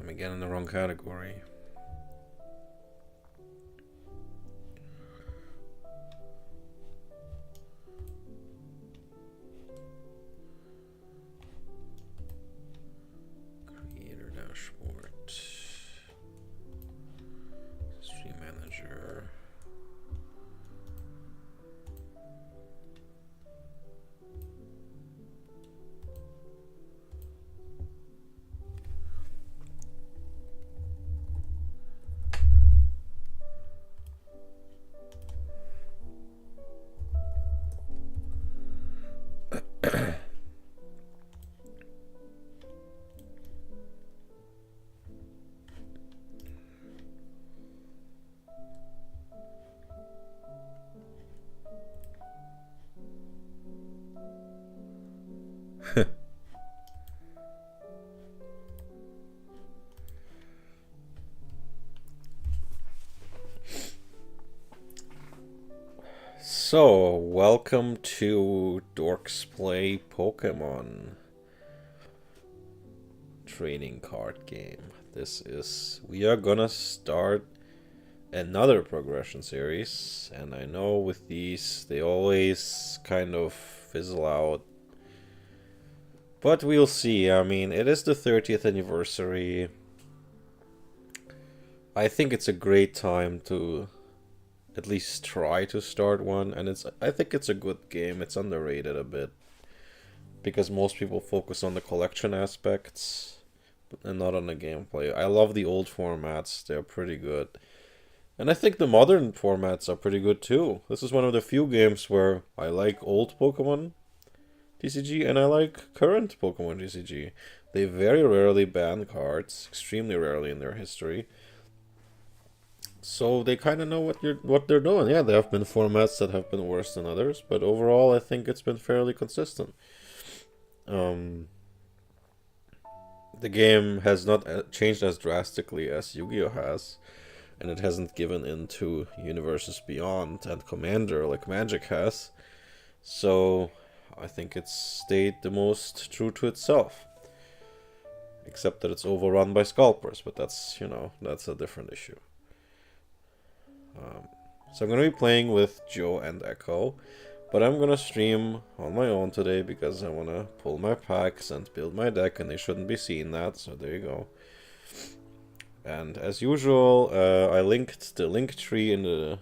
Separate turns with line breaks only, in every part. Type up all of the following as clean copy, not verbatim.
Again in the wrong category. Creator dashboard. Stream manager. So, welcome to Dorks Play Pokemon trading card game. We are gonna start another progression series, and I know with these they always kind of fizzle out. But we'll see. I mean, it is the 30th anniversary. I think it's a great time to at least try to start one, and I think it's a good game. It's underrated a bit because most people focus on the collection aspects and not on the gameplay. I love the old formats. They're pretty good. And I think the modern formats are pretty good too. This is one of the few games where I like old Pokemon TCG and I like current Pokemon TCG. They very rarely ban cards, extremely rarely in their history. So they kind of know what they're doing. Yeah, there have been formats that have been worse than others, but overall I think it's been fairly consistent. The game has not changed as drastically as Yu-Gi-Oh has, and it hasn't given into Universes Beyond and Commander like Magic has. So I think it's stayed the most true to itself. Except that it's overrun by scalpers, but that's a different issue. So I'm going to be playing with Joe and Echo, but I'm going to stream on my own today because I want to pull my packs and build my deck, and they shouldn't be seeing that, so there you go. And as usual, I linked the link tree in the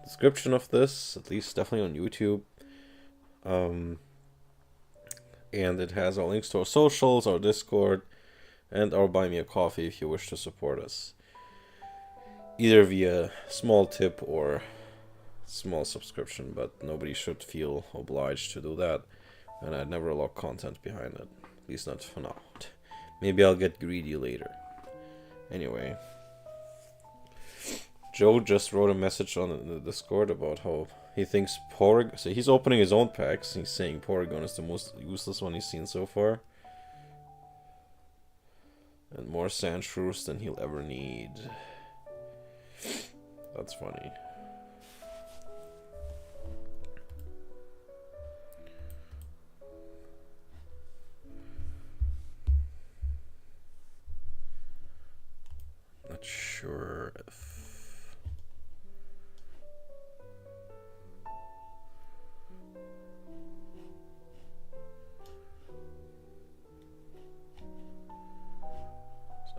description of this, at least definitely on YouTube. And it has our links to our socials, our Discord, and our Buy Me a Coffee if you wish to support us. Either via small tip or small subscription, but nobody should feel obliged to do that. And I'd never log content behind it. At least not for now. Maybe I'll get greedy later. Anyway. Joe just wrote a message on the Discord about how he thinks Porygon... So he's opening his own packs. He's saying Porygon is the most useless one he's seen so far. And more Sandshrews than he'll ever need. That's funny. Not sure if...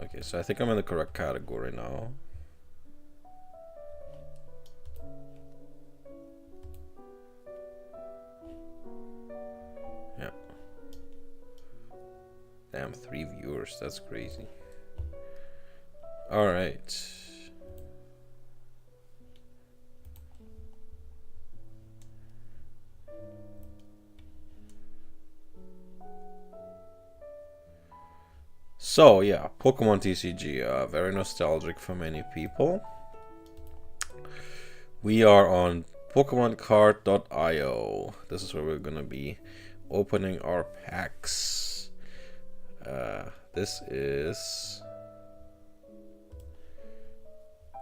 Okay, so I think I'm in the correct category now. Damn, 3 viewers, that's crazy. Alright. So, yeah, Pokemon TCG, very nostalgic for many people. We are on PokemonCard.io. This is where we're gonna be opening our packs. This is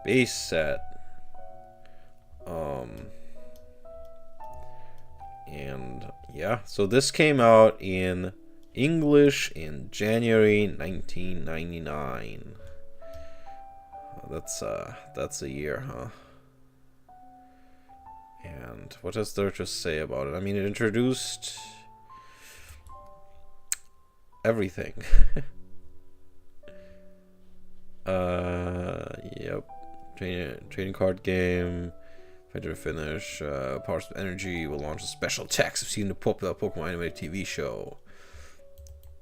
base set. And yeah, so this came out in English in January 1999. That's a year, huh? And what does there to say about it? I mean, it introduced everything. Yep. Trading card game. Find to finish. Powers of Energy will launch a special text. I've seen the popular Pokemon animated TV show.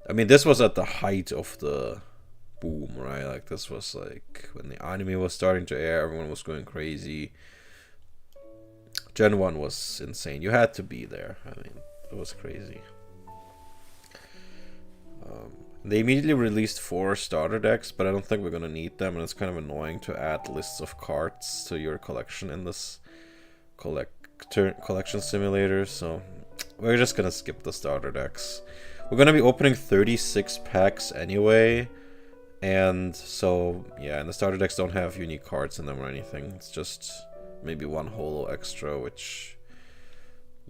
I mean, this was at the height of the boom, right? Like, this was like when the anime was starting to air, everyone was going crazy. Gen 1 was insane. You had to be there. I mean, it was crazy. They immediately released 4 starter decks, but I don't think we're gonna need them, and it's kind of annoying to add lists of cards to your collection in this collection simulator, so we're just gonna skip the starter decks. We're gonna be opening 36 packs anyway, and so, yeah, and the starter decks don't have unique cards in them or anything. It's just maybe 1 holo extra, which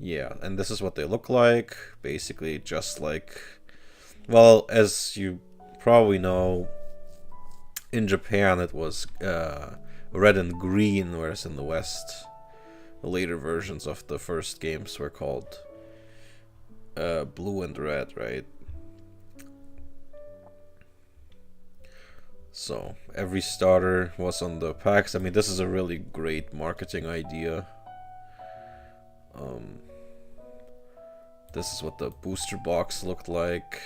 Yeah, and this is what they look like. Basically, just like, well, as you probably know, in Japan it was red and green, whereas in the West, the later versions of the first games were called blue and red, right? So every starter was on the packs. I mean, this is a really great marketing idea. This is what the booster box looked like.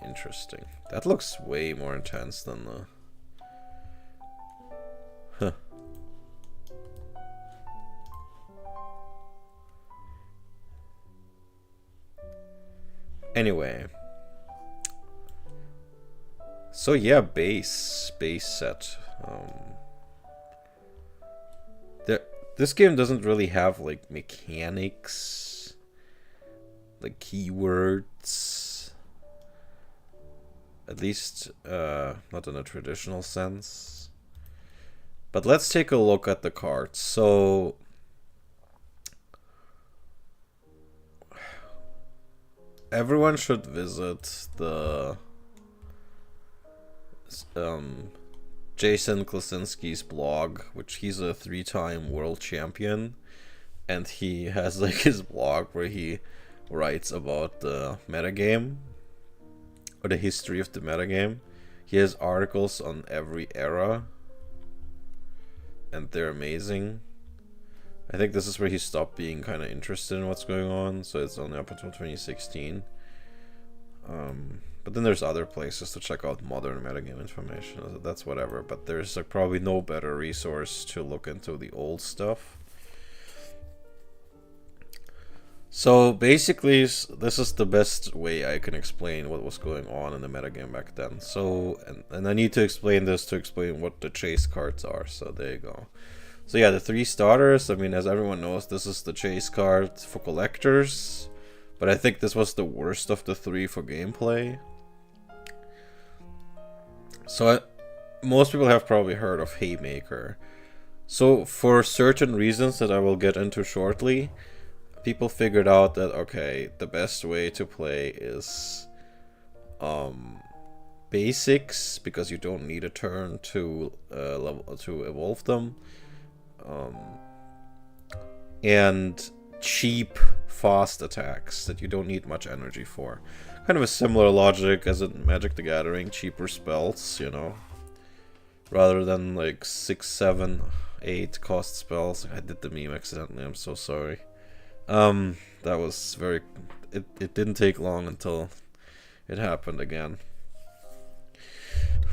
Interesting. That looks way more intense than the... Huh. Anyway. So yeah, base set. This game doesn't really have like mechanics, like keywords. At least not in a traditional sense. But let's take a look at the cards. So everyone should visit the Jason Klasinski's blog, which he's a 3-time world champion, and he has like his blog where he writes about the metagame or the history of the metagame. He has articles on every era, and they're amazing. I think this is where he stopped being kind of interested in what's going on, so it's only up until 2016. But then there's other places to check out modern metagame information. That's whatever, but there's like probably no better resource to look into the old stuff. So basically, this is the best way I can explain what was going on in the metagame back then. So, and I need to explain this to explain what the chase cards are. So there you go. So yeah, the 3 starters, I mean, as everyone knows, this is the chase card for collectors. But I think this was the worst of the 3 for gameplay. So most people have probably heard of Haymaker. So for certain reasons that I will get into shortly, people figured out that, okay, the best way to play is basics, because you don't need a turn to evolve them, and cheap fast attacks that you don't need much energy for. Kind of a similar logic as in Magic the Gathering, cheaper spells, you know, rather than like 6, 7, 8 cost spells. I did the meme accidentally, I'm so sorry. That was very... It didn't take long until it happened again.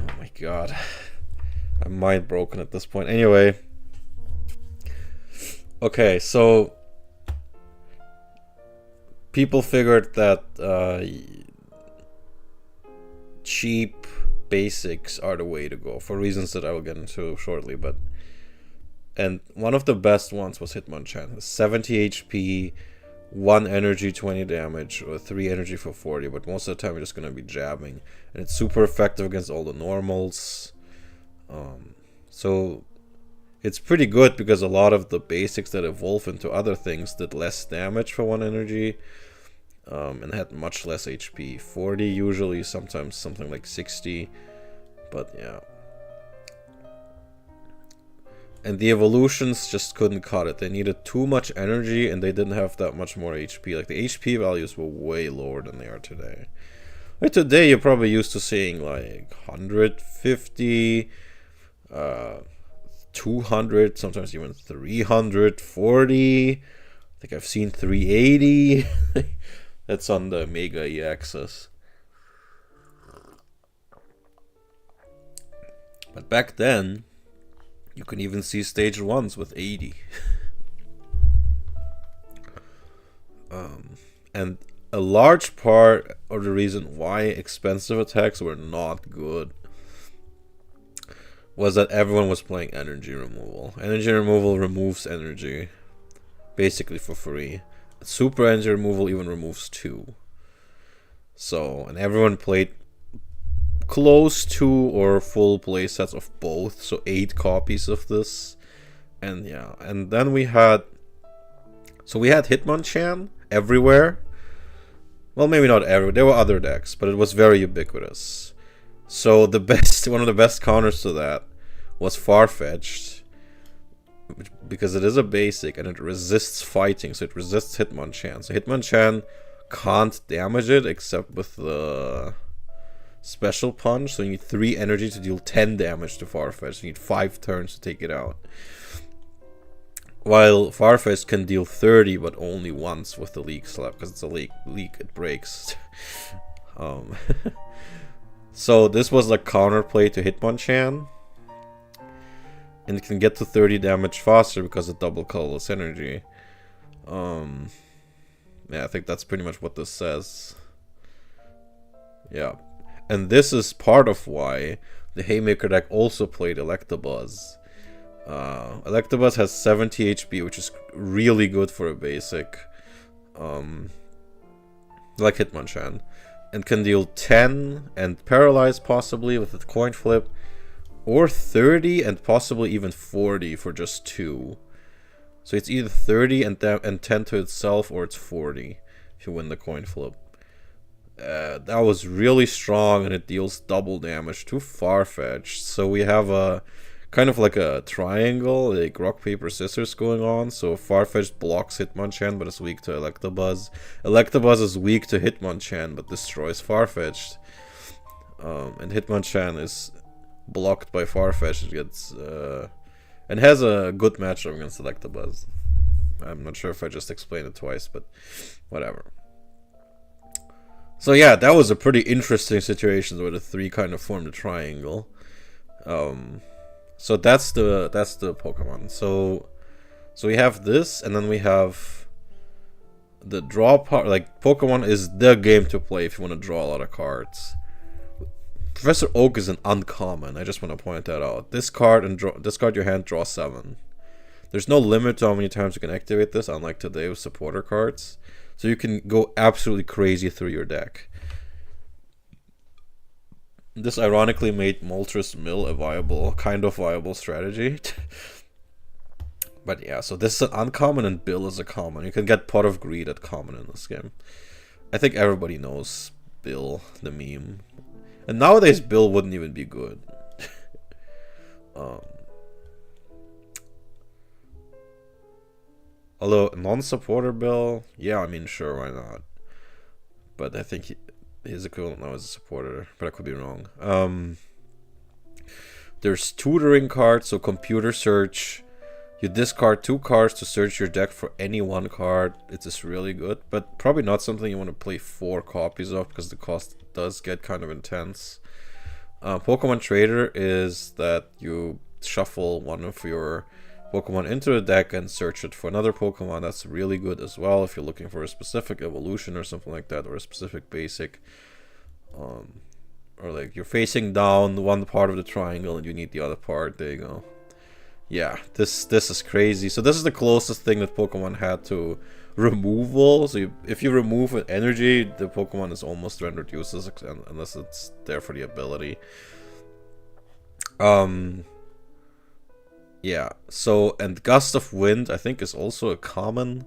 Oh my god. I'm mind broken at this point. Anyway. Okay, so... people figured that cheap basics are the way to go, for reasons that I will get into shortly, but... And one of the best ones was Hitmonchan. 70 HP, 1 energy, 20 damage, or 3 energy for 40, but most of the time you're just going to be jabbing. And it's super effective against all the normals. So it's pretty good because a lot of the basics that evolve into other things did less damage for 1 energy. And had much less HP. 40 usually, sometimes something like 60. But yeah. And the evolutions just couldn't cut it. They needed too much energy and they didn't have that much more HP. Like, the HP values were way lower than they are today. Like, today you're probably used to seeing like 150, 200, sometimes even 340. I think I've seen 380. That's on the Mega E axis. But back then, you can even see stage 1s with 80. And a large part of the reason why expensive attacks were not good was that everyone was playing energy removal. Energy removal removes energy, basically for free. Super energy removal even removes 2. So, and everyone played close to or full playsets of both, so 8 copies of this. And yeah, and then we had Hitmonchan everywhere. Well, maybe not everywhere. There were other decks, but it was very ubiquitous. So one of the best counters to that was Farfetch'd, because it is a basic and it resists fighting, so it resists Hitmonchan. So Hitmonchan can't damage it except with the special punch, so you need 3 energy to deal 10 damage to Farfetch'd. You need 5 turns to take it out. While Farfetch'd can deal 30, but only once with the leak slap, because it's a leak, it breaks. So this was like counterplay to Hitmonchan. And it can get to 30 damage faster because of double colorless energy. Yeah, I think that's pretty much what this says. Yeah. And this is part of why the Haymaker deck also played Electabuzz. Electabuzz has 70 HP, which is really good for a basic. Like Hitmonchan. And can deal 10 and paralyze possibly with the coin flip. Or 30 and possibly even 40 for just 2. So it's either 30 and 10 to itself, or it's 40 if you win the coin flip. That was really strong, and it deals double damage to Farfetch'd. So we have a kind of like a triangle, like rock, paper, scissors going on. So Farfetch'd blocks Hitmonchan, but is weak to Electabuzz. Electabuzz is weak to Hitmonchan, but destroys Farfetch'd. And Hitmonchan is blocked by Farfetch'd. It gets and has a good matchup against Electabuzz. I'm not sure if I just explained it twice, but whatever. So yeah, that was a pretty interesting situation where the 3 kind of formed a triangle. So that's the Pokemon. So we have this, and then we have the draw part. Like, Pokemon is the game to play if you want to draw a lot of cards. Professor Oak is an uncommon. I just want to point that out. Discard your hand, draw 7. There's no limit to how many times you can activate this, unlike today with supporter cards. So you can go absolutely crazy through your deck. This ironically made Moltres Mill a kind of viable strategy. But yeah, so this is an uncommon and Bill is a common. You can get Pot of Greed at common in this game. I think everybody knows Bill, the meme. And nowadays, Bill wouldn't even be good. Although, non-supporter Bill, yeah, I mean, sure, why not? But I think his equivalent now is a supporter, but I could be wrong. There's tutoring cards, so computer search. You discard 2 cards to search your deck for any 1 card. It's just really good, but probably not something you want to play 4 copies of, because the cost does get kind of intense. Pokemon Trader is that you shuffle one of your Pokemon into the deck and search it for another Pokemon. That's really good as well if you're looking for a specific evolution or something like that, or a specific basic. Or like you're facing down one part of the triangle and you need the other part. There you go. Yeah, this is crazy. So this is the closest thing that Pokemon had to removal. So if you remove an energy, the Pokemon is almost rendered useless unless it's there for the ability. Yeah, so, and Gust of Wind I think is also a common.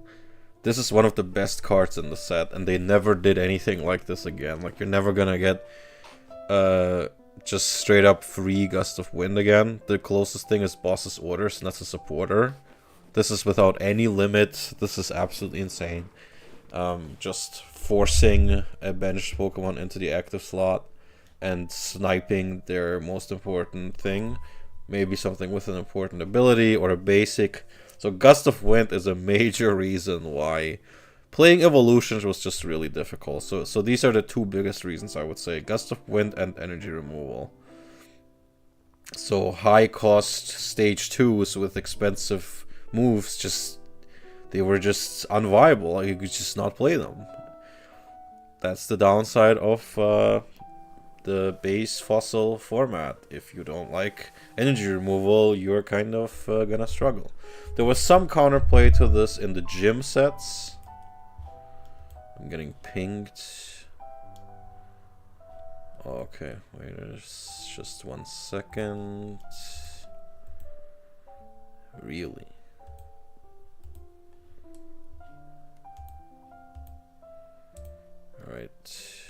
This is one of the best cards in the set, and they never did anything like this again. Like, you're never gonna get just straight up free Gust of Wind again. The closest thing is Boss's Orders, and that's a supporter. This is without any limit. This is absolutely insane. Just forcing a benched Pokemon into the active slot and sniping their most important thing. Maybe something with an important ability or a basic. So Gust of Wind is a major reason why playing Evolutions was just really difficult. So these are the 2 biggest reasons, I would say. Gust of Wind and energy removal. So high cost stage 2s with expensive moves, they were just unviable. Like, you could just not play them. That's the downside of the base fossil format. If you don't like energy removal, you're kind of gonna struggle. There was some counterplay to this in the gym sets. I'm getting pinged. Okay, wait, just 1 second. Really? Alright.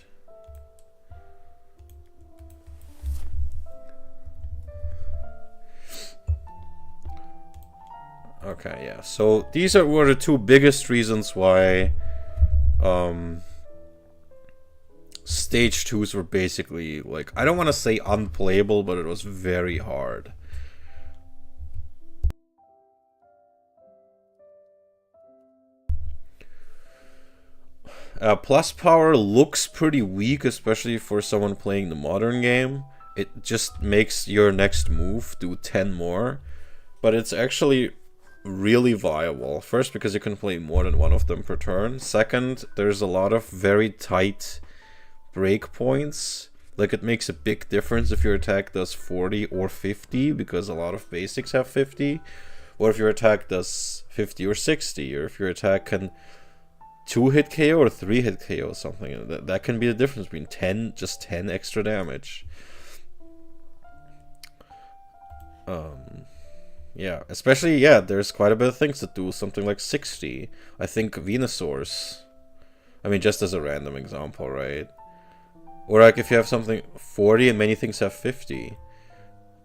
Okay, yeah. So these were the two biggest reasons why stage 2s were basically, like, I don't want to say unplayable, but it was very hard. Plus power looks pretty weak, especially for someone playing the modern game. It just makes your next move do 10 more, but it's actually really viable. First, because you can play more than one of them per turn. Second, there's a lot of very tight breakpoints. Like, it makes a big difference if your attack does 40 or 50, because a lot of basics have 50. Or if your attack does 50 or 60, or if your attack can 2-hit KO or 3-hit KO or something. That can be the difference between 10, just 10 extra damage. Yeah, especially, yeah, there's quite a bit of things that do something like 60. I think Venusaurs. I mean, just as a random example, right? Or like if you have something 40 and many things have 50.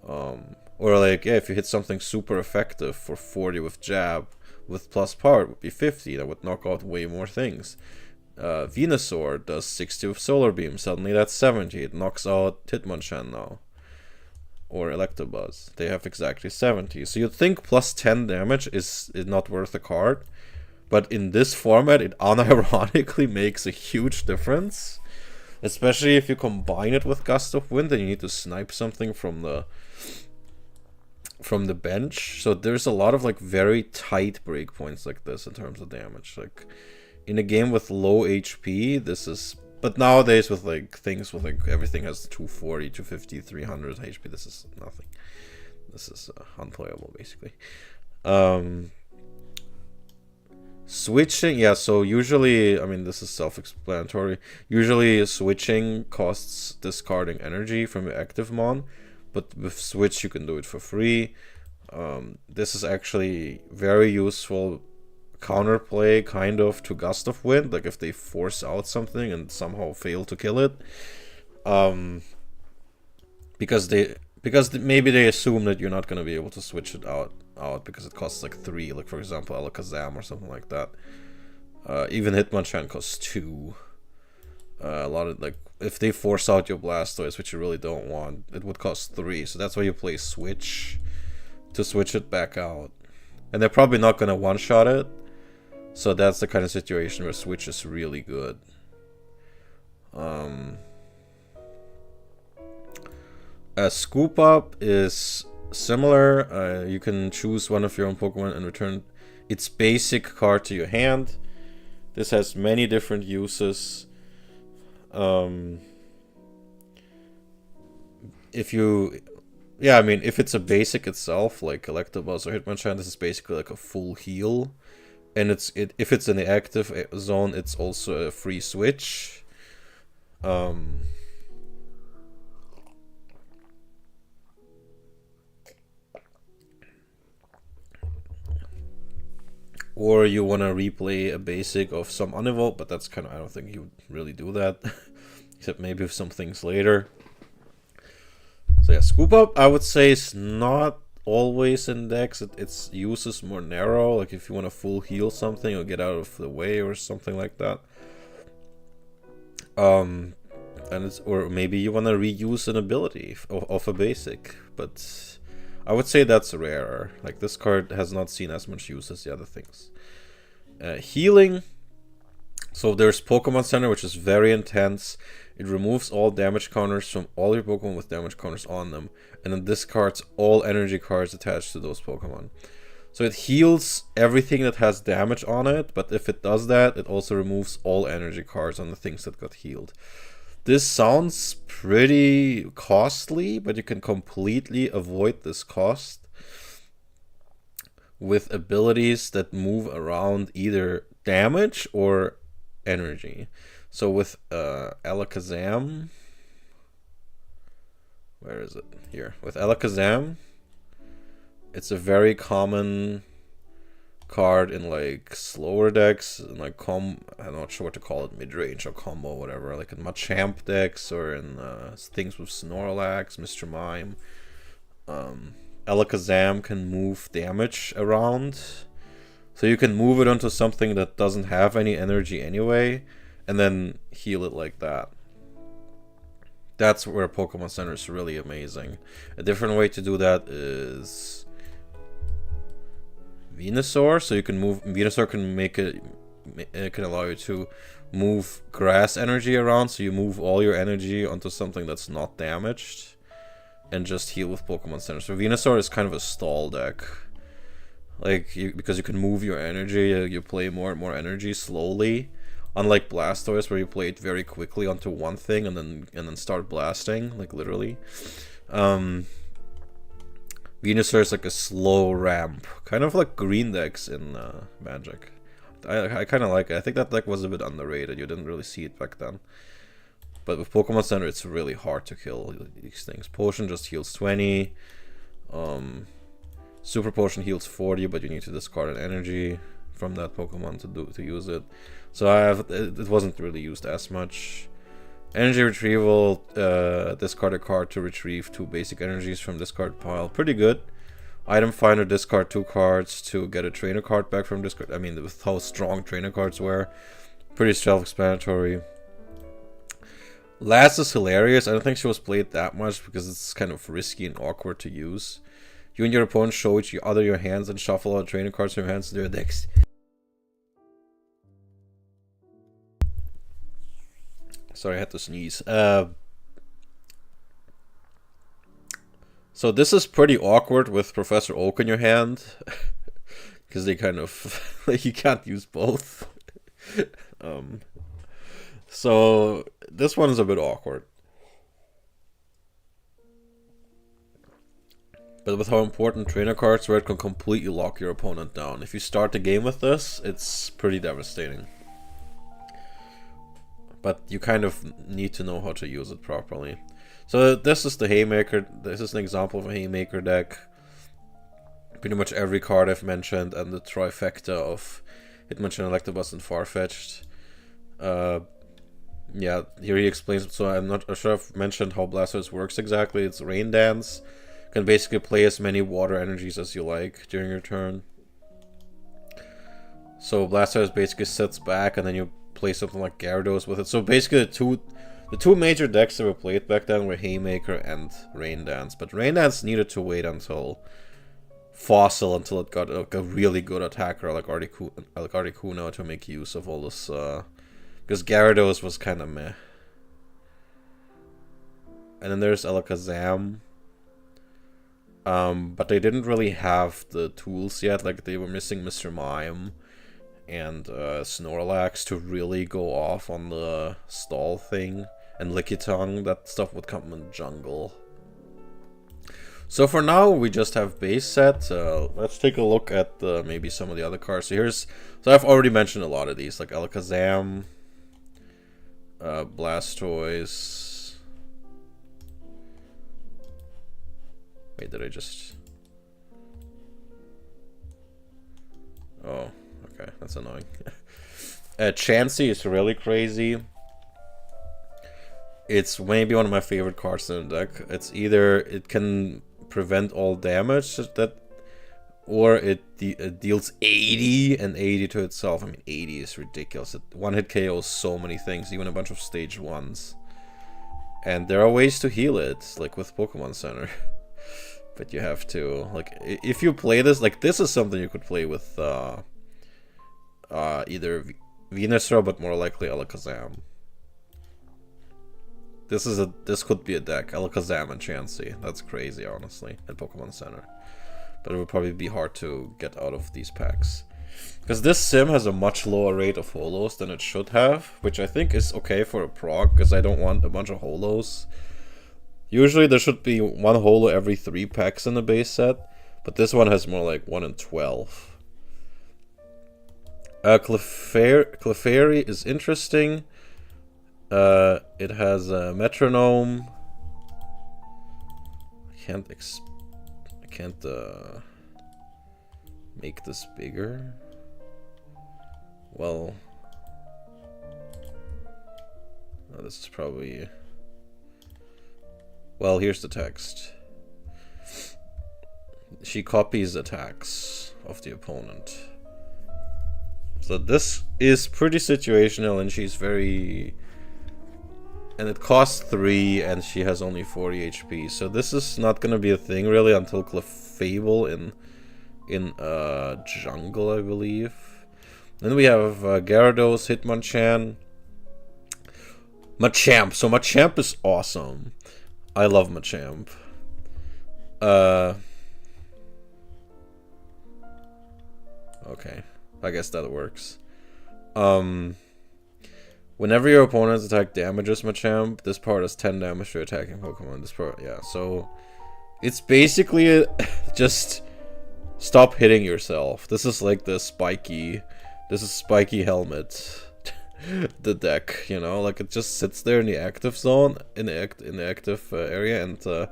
Or like, yeah, if you hit something super effective for 40 with jab, with plus power, it would be 50. That would knock out way more things. Venusaur does 60 with Solar Beam. Suddenly that's 70. It knocks out Hitmonchan now. Or Electabuzz. They have exactly 70. So you'd think plus 10 damage is not worth a card. But in this format, it unironically makes a huge difference. Especially if you combine it with Gust of Wind and you need to snipe something from the bench. So there's a lot of like very tight breakpoints like this in terms of damage. Like in a game with low HP, this is... But nowadays with like things with like everything has 240, 250, 300 HP, this is nothing. This is unplayable basically. Switching, yeah, so usually, I mean, this is self-explanatory. Usually switching costs discarding energy from your active mon, but with switch you can do it for free. This is actually very useful counterplay, kind of, to Gust of Wind, like if they force out something and somehow fail to kill it. Because maybe they assume that you're not going to be able to switch it out because it costs like 3, like for example Alakazam or something like that. Even Hitmonchan costs 2. A lot of, like, if they force out your Blastoise, which you really don't want, it would cost 3. So that's why you play switch, to switch it back out. And they're probably not going to one-shot it. So that's the kind of situation where switch is really good. A scoop up is similar. You can choose one of your own Pokemon and return its basic card to your hand. This has many different uses. Yeah, I mean, if it's a basic itself, like Electabuzz or Hitmonchan, this is basically like a full heal. And if it's in the active zone, it's also a free switch. Or you want to replay a basic of some unevolved, but that's kind of, I don't think you would really do that. Except maybe with some things later. So yeah, scoop up, I would say, is not always in decks. Its use is more narrow, like if you want to full heal something or get out of the way or something like that. And or maybe you want to reuse an ability of a basic, but I would say that's rarer. Like, this card has not seen as much use as the other things. Healing. So there's Pokemon Center, which is very intense. It removes all damage counters from all your Pokemon with damage counters on them, and then discards all energy cards attached to those Pokemon. So it heals everything that has damage on it, but if it does that, it also removes all energy cards on the things that got healed. This sounds pretty costly, but you can completely avoid this cost with abilities that move around either damage or energy. So with Alakazam, where is it? Here. With Alakazam, it's a very common card in like slower decks, and like I'm not sure what to call it, mid-range or combo, whatever, like in Machamp decks or in things with Snorlax, Mr. Mime. Alakazam can move damage around, so you can move it onto something that doesn't have any energy anyway, and then heal it like that. That's where Pokemon Center is really amazing. A different way to do that is Venusaur. So you can move. Venusaur can make it. It can allow you to move grass energy around. So you move all your energy onto something that's not damaged, and just heal with Pokemon Center. So Venusaur is kind of a stall deck. Like because you can move your energy, you play more and more energy slowly. Unlike Blastoise, where you play it very quickly onto one thing and then start blasting, like literally. Venusaur is like a slow ramp, kind of like green decks in Magic. I kind of like it. I think that deck was a bit underrated. You didn't really see it back then. But with Pokemon Center, it's really hard to kill these things. Potion just heals 20. Super Potion heals 40, but you need to discard an energy from that Pokemon to use it. So it wasn't really used as much. Energy retrieval, discard a card to retrieve 2 basic energies from discard pile. Pretty good. Item finder, discard 2 cards to get a trainer card back from discard. I mean, with how strong trainer cards were, pretty self-explanatory. Last is hilarious. I don't think she was played that much because it's kind of risky and awkward to use. You and your opponent show each other your hands and shuffle out trainer cards from your hands to their decks. Sorry, I had to sneeze. So this is pretty awkward with Professor Oak in your hand. Because they kind of... you can't use both. So this one is a bit awkward. But with how important trainer cards were, it can completely lock your opponent down. If you start the game with this, it's pretty devastating. But you kind of need to know how to use it properly. So this is the Haymaker. This is an example of a Haymaker deck. Pretty much every card I've mentioned and the trifecta of Hitmonchan, Electabuzz, and Farfetch'd. Yeah, here he explains. So I'm not sure I've mentioned how Blastoise works exactly. It's Rain Dance. You can basically play as many water energies as you like during your turn. So Blastoise basically sits back and then you play something like Gyarados with it. So basically the two major decks that were played back then were Haymaker and Rain Dance. But Rain Dance needed to wait until Fossil, until it got a really good attacker like Articuno to make use of all this. Because Gyarados was kind of meh. And then there's Alakazam. But they didn't really have the tools yet. Like they were missing Mr. Mime and Snorlax to really go off on the stall thing, and Lickitung. That stuff would come in jungle. So for now we just have base set. Let's take a look at maybe some of the other cards. So I've already mentioned a lot of these, like Alakazam, Blastoise. Wait, did I just... Oh, okay, that's annoying. Chansey is really crazy. It's maybe one of my favorite cards in the deck. It's either it can prevent all damage or it deals 80 and 80 to itself. I mean, 80 is ridiculous. It one-hit KOs so many things, even a bunch of stage 1s. And there are ways to heal it, like with Pokemon Center. But you have to, like, if you play this, like, this is something you could play with either Venusaur, but more likely Alakazam. This could be a deck, Alakazam and Chansey. That's crazy, honestly, at Pokemon Center. But it would probably be hard to get out of these packs. Because this sim has a much lower rate of holos than it should have, which I think is okay for a prog, because I don't want a bunch of holos. Usually there should be one holo every 3 packs in the base set, but this one has more like 1 in 12. Clefairy is interesting. It has a metronome. I can't make this bigger. Well, this is probably. Well, here's the text. She copies attacks of the opponent. So this is pretty situational, and she's very. And it costs 3, and she has only 40 HP. So this is not gonna be a thing really until Clefable in jungle, I believe. Then we have Gyarados, Hitmonchan, Machamp. So Machamp is awesome. I love Machamp. Okay, I guess that works. Whenever your opponent's attack damages Machamp, this part does 10 damage to attacking Pokemon. This part, yeah. So it's basically just stop hitting yourself. This is like the spiky. This is Spiky Helmet. The deck, you know, like it just sits there in the active zone, in the active area, and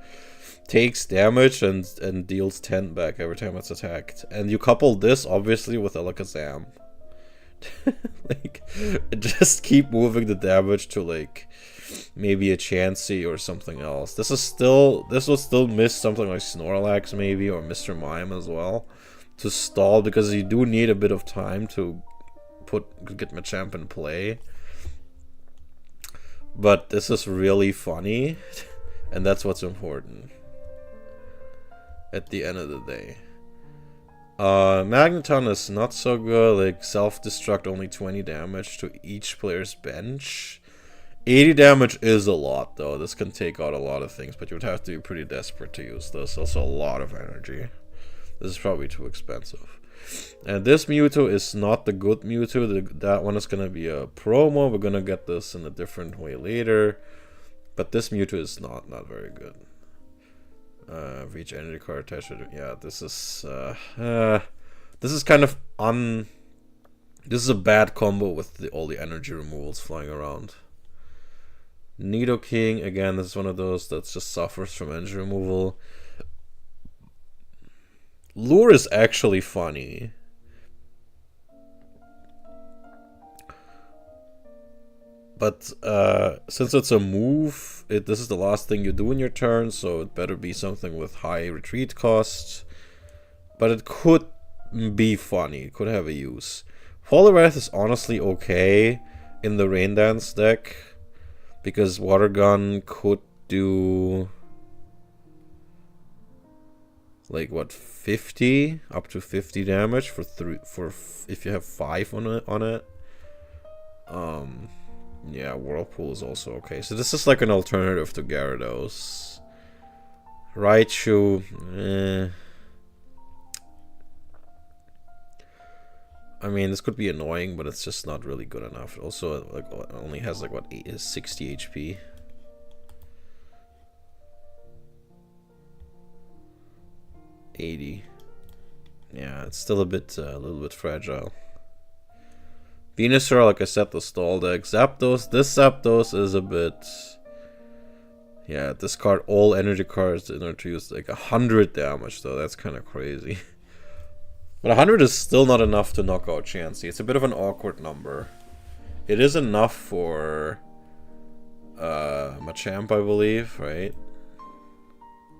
takes damage and deals 10 back every time it's attacked. And you couple this obviously with Alakazam. Like, just keep moving the damage to like maybe a Chansey or something else. This will still miss something like Snorlax maybe, or Mr. Mime as well, to stall, because you do need a bit of time to get Machamp in play. But this is really funny, and that's what's important at the end of the day. Magneton is not so good. Like, self-destruct, only 20 damage to each player's bench. 80 damage is a lot though. This can take out a lot of things, but you would have to be pretty desperate to use this. Also a lot of energy. This is probably too expensive. And this Mewtwo is not the good Mewtwo. That one is going to be a promo. We're going to get this in a different way later. But this Mewtwo is not very good. Reach energy card attached to it. Yeah, this is kind of this is a bad combo with all the energy removals flying around. Nidoking, again, this is one of those that just suffers from energy removal. Lure is actually funny. But since it's a move, this is the last thing you do in your turn, so it better be something with high retreat cost. But it could be funny, it could have a use. Poliwrath is honestly okay in the Rain Dance deck, because Water Gun could do like what, 50 up to 50 damage for if you have 5 on it. Yeah, Whirlpool is also okay. So this is like an alternative to Gyarados. Raichu, I mean, this could be annoying, but it's just not really good enough. Also, like, it only has like what, 60 HP. Yeah, it's still a little bit fragile. Venusaur, like I said, the stall deck. Zapdos, this Zapdos is a bit. Yeah, discard all energy cards in order to use like 100 damage, though. That's kind of crazy. But 100 is still not enough to knock out Chansey. It's a bit of an awkward number. It is enough for Machamp, I believe, right?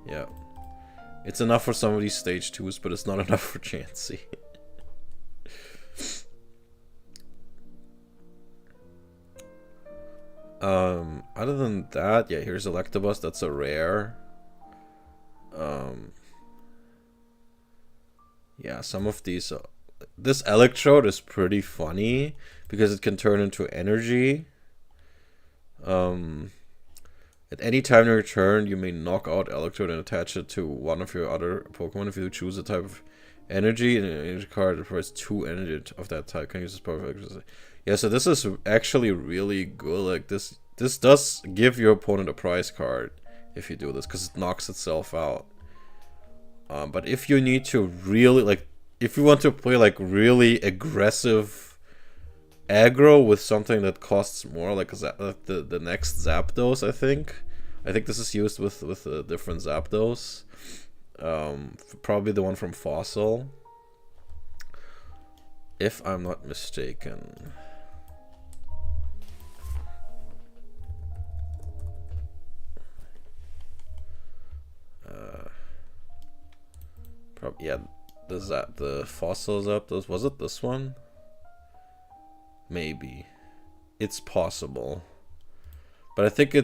Yeah. It's enough for some of these stage 2s, but it's not enough for Chansey. Other than that, yeah, here's Electabuzz. That's a rare. Yeah, some of these. This Electrode is pretty funny because it can turn into energy. At any time in your turn, you may knock out Electrode and attach it to one of your other Pokemon. If you choose a type of energy, and an energy card that provides 2 energy of that type, can use this power. Yeah, so this is actually really good. Like this does give your opponent a prize card if you do this, because it knocks itself out. But if you need to really, like, if you want to play like really aggressive aggro with something that costs more, like the next Zapdos, I think, I think this is used with different Zapdos. Probably the one from Fossil, if I'm not mistaken. Yeah, the Fossil Zapdos, was it this one? Maybe. It's possible. But I think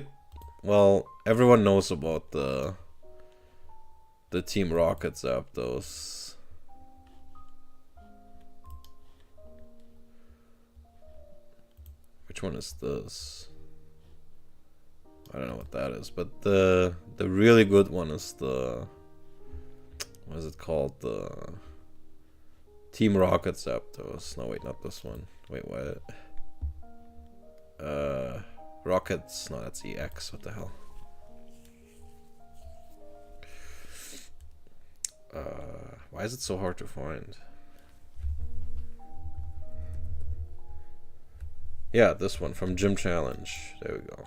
well, everyone knows about the Team Rocket Zapdos. Which one is this? I don't know what that is, but the really good one is the, what is it called? The Team Rocket Zapdos. No, wait, not this one. Wait, what? Rockets. No, that's EX. What the hell? Why is it so hard to find? Yeah, this one from Gym Challenge. There we go.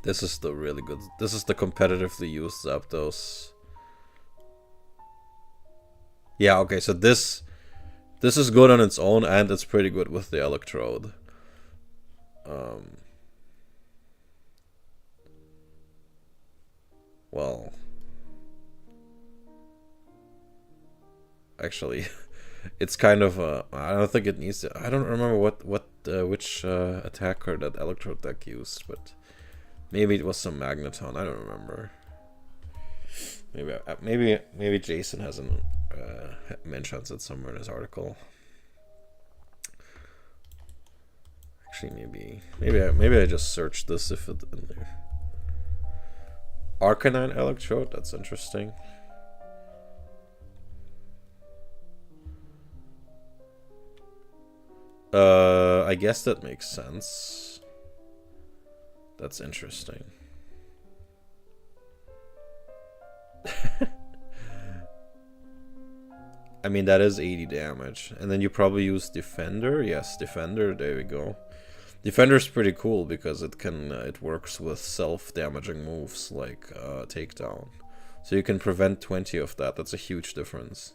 This is the really good. This is the competitively used Zapdos. Yeah, okay, so this is good on its own, and it's pretty good with the Electrode. Well, actually, it's kind of I don't think it needs to. I don't remember which attacker that Electrode deck used, but maybe it was some Magneton. I don't remember. Maybe Jason hasn't mentions it somewhere in his article. Actually, maybe I just searched this if it's in there. Arcanine Electrode, that's interesting. I guess that makes sense. That's interesting. I mean, that is 80 damage. And then you probably use Defender. Yes, Defender, there we go. Defender's pretty cool because it works with self-damaging moves like Takedown. So you can prevent 20 of that. That's a huge difference.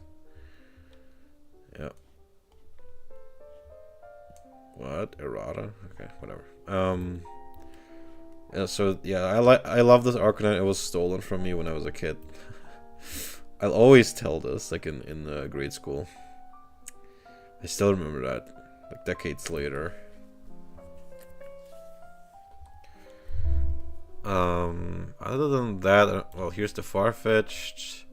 Yeah. What? Errata? Okay, whatever. Yeah, so yeah, I love this Arcanine. It was stolen from me when I was a kid. I'll always tell this, like in grade school. I still remember that, like decades later. Other than that, well, here's the Farfetch'd.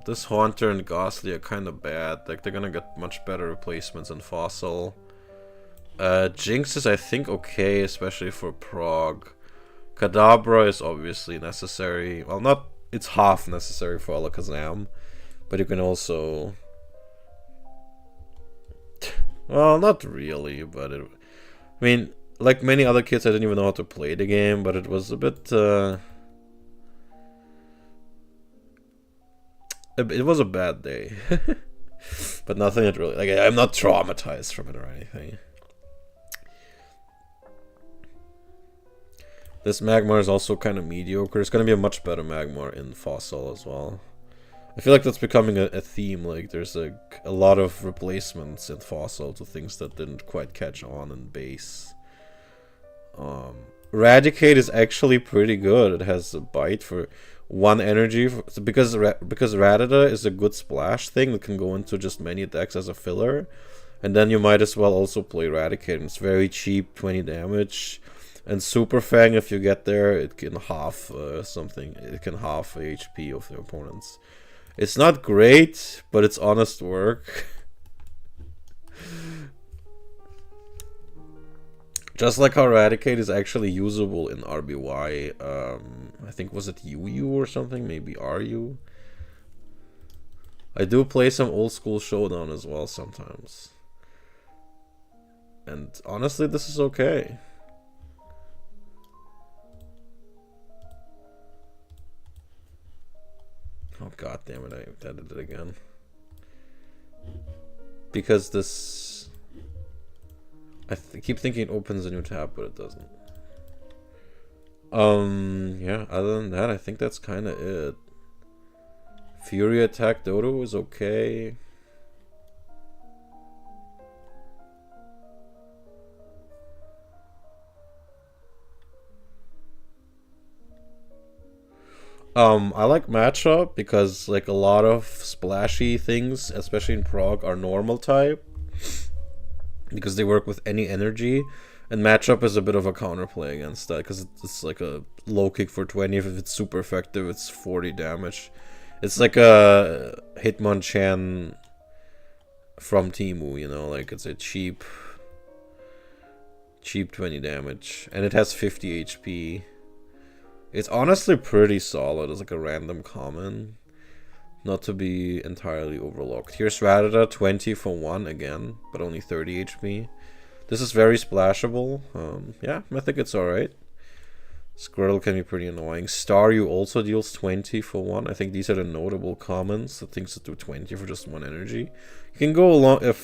This Haunter and Ghastly are kind of bad. Like, they're gonna get much better replacements in Fossil. Jinx is, I think, okay, especially for Prog. Kadabra is obviously necessary. Well, not... It's half necessary for Alakazam. But you can also... Well, not really, but I mean, like many other kids, I didn't even know how to play the game, but it was a bit... It was a bad day. But nothing that really... Like, I'm not traumatized from it or anything. This Magmar is also kind of mediocre. It's going to be a much better Magmar in Fossil as well. I feel like that's becoming a theme. Like, there's a lot of replacements in Fossil to things that didn't quite catch on in base. Eradicate is actually pretty good. It has a bite for 1 energy. Because Rattata is a good splash thing that can go into just many attacks as a filler. And then you might as well also play Eradicate. And it's very cheap, 20 damage. And Super Fang, if you get there, it can half something. It can half the HP of the opponents. It's not great, but it's honest work. Just like how Eradicate is actually usable in RBY. I think, was it UU or something? Maybe RU? I do play some old school Showdown as well sometimes. And honestly, this is okay. Oh, god damn it, I edited it again. Because this... I keep thinking it opens a new tab, but it doesn't. Yeah, other than that, I think that's kind of it. Fury Attack Dodo is okay. I like matchup because like a lot of splashy things, especially in Prague, are normal type because they work with any energy, and matchup is a bit of a counterplay against that because it's like a low kick for 20. If it's super effective, it's 40 damage. It's like a Hitmonchan from Timu, you know, like it's a cheap 20 damage, and it has 50 HP. It's honestly pretty solid as like a random common, not to be entirely overlooked. Here's Radada, 20 for 1 again, but only 30 HP. This is very splashable. Yeah, I think it's alright. Squirtle can be pretty annoying. Staryu also deals 20 for 1. I think these are the notable commons, the things that do 20 for just 1 energy. You can go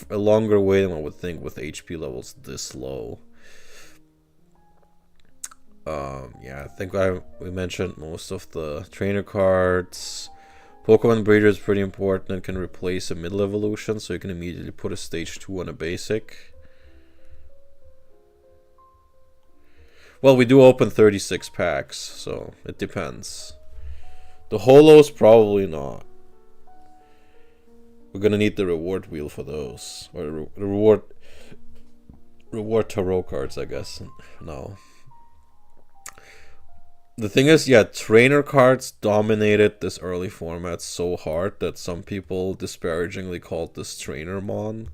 a longer way than I would think with HP levels this low. Yeah, I think we mentioned most of the trainer cards. Pokemon Breeder is pretty important and can replace a middle evolution, so you can immediately put a stage 2 on a basic. Well, we do open 36 packs, so it depends. The holos, probably not. We're gonna need the reward wheel for those. Or reward tarot cards, I guess. No. The thing is, yeah, trainer cards dominated this early format so hard that some people disparagingly called this trainer mon.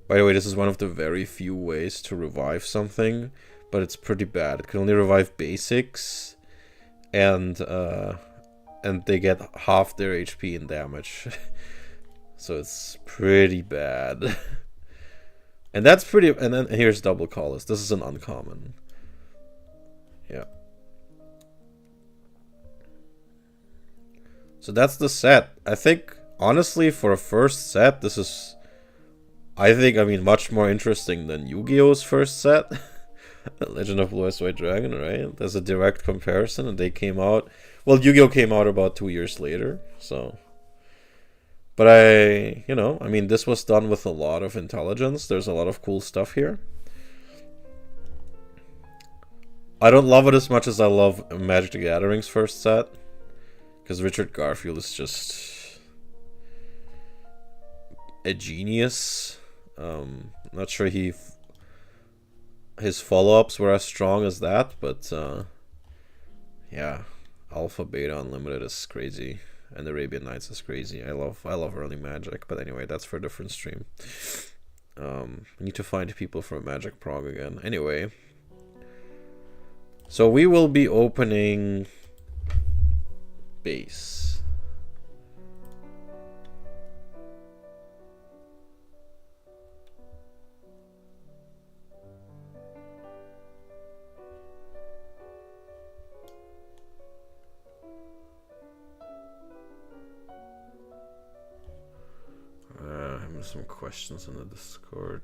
By the way, this is one of the very few ways to revive something, but it's pretty bad. It can only revive basics, and they get half their HP in damage. So it's pretty bad. And that's pretty. And then here's Double Colors. This is an uncommon. Yeah. So that's the set. I think, honestly, for a first set, this is, I mean, much more interesting than Yu-Gi-Oh's first set. Legend of Blue Eyes White Dragon, right? There's a direct comparison, and they came out. Well, Yu-Gi-Oh came out about 2 years later, so. But I mean, this was done with a lot of intelligence. There's a lot of cool stuff here. I don't love it as much as I love Magic the Gathering's first set, because Richard Garfield is just a genius. Not sure his follow-ups were as strong as that, but yeah, Alpha Beta Unlimited is crazy. And Arabian Nights is crazy. I love early Magic, but anyway, that's for a different stream. I need to find people for Magic Prog again. Anyway, so we will be opening base. Some questions on the Discord.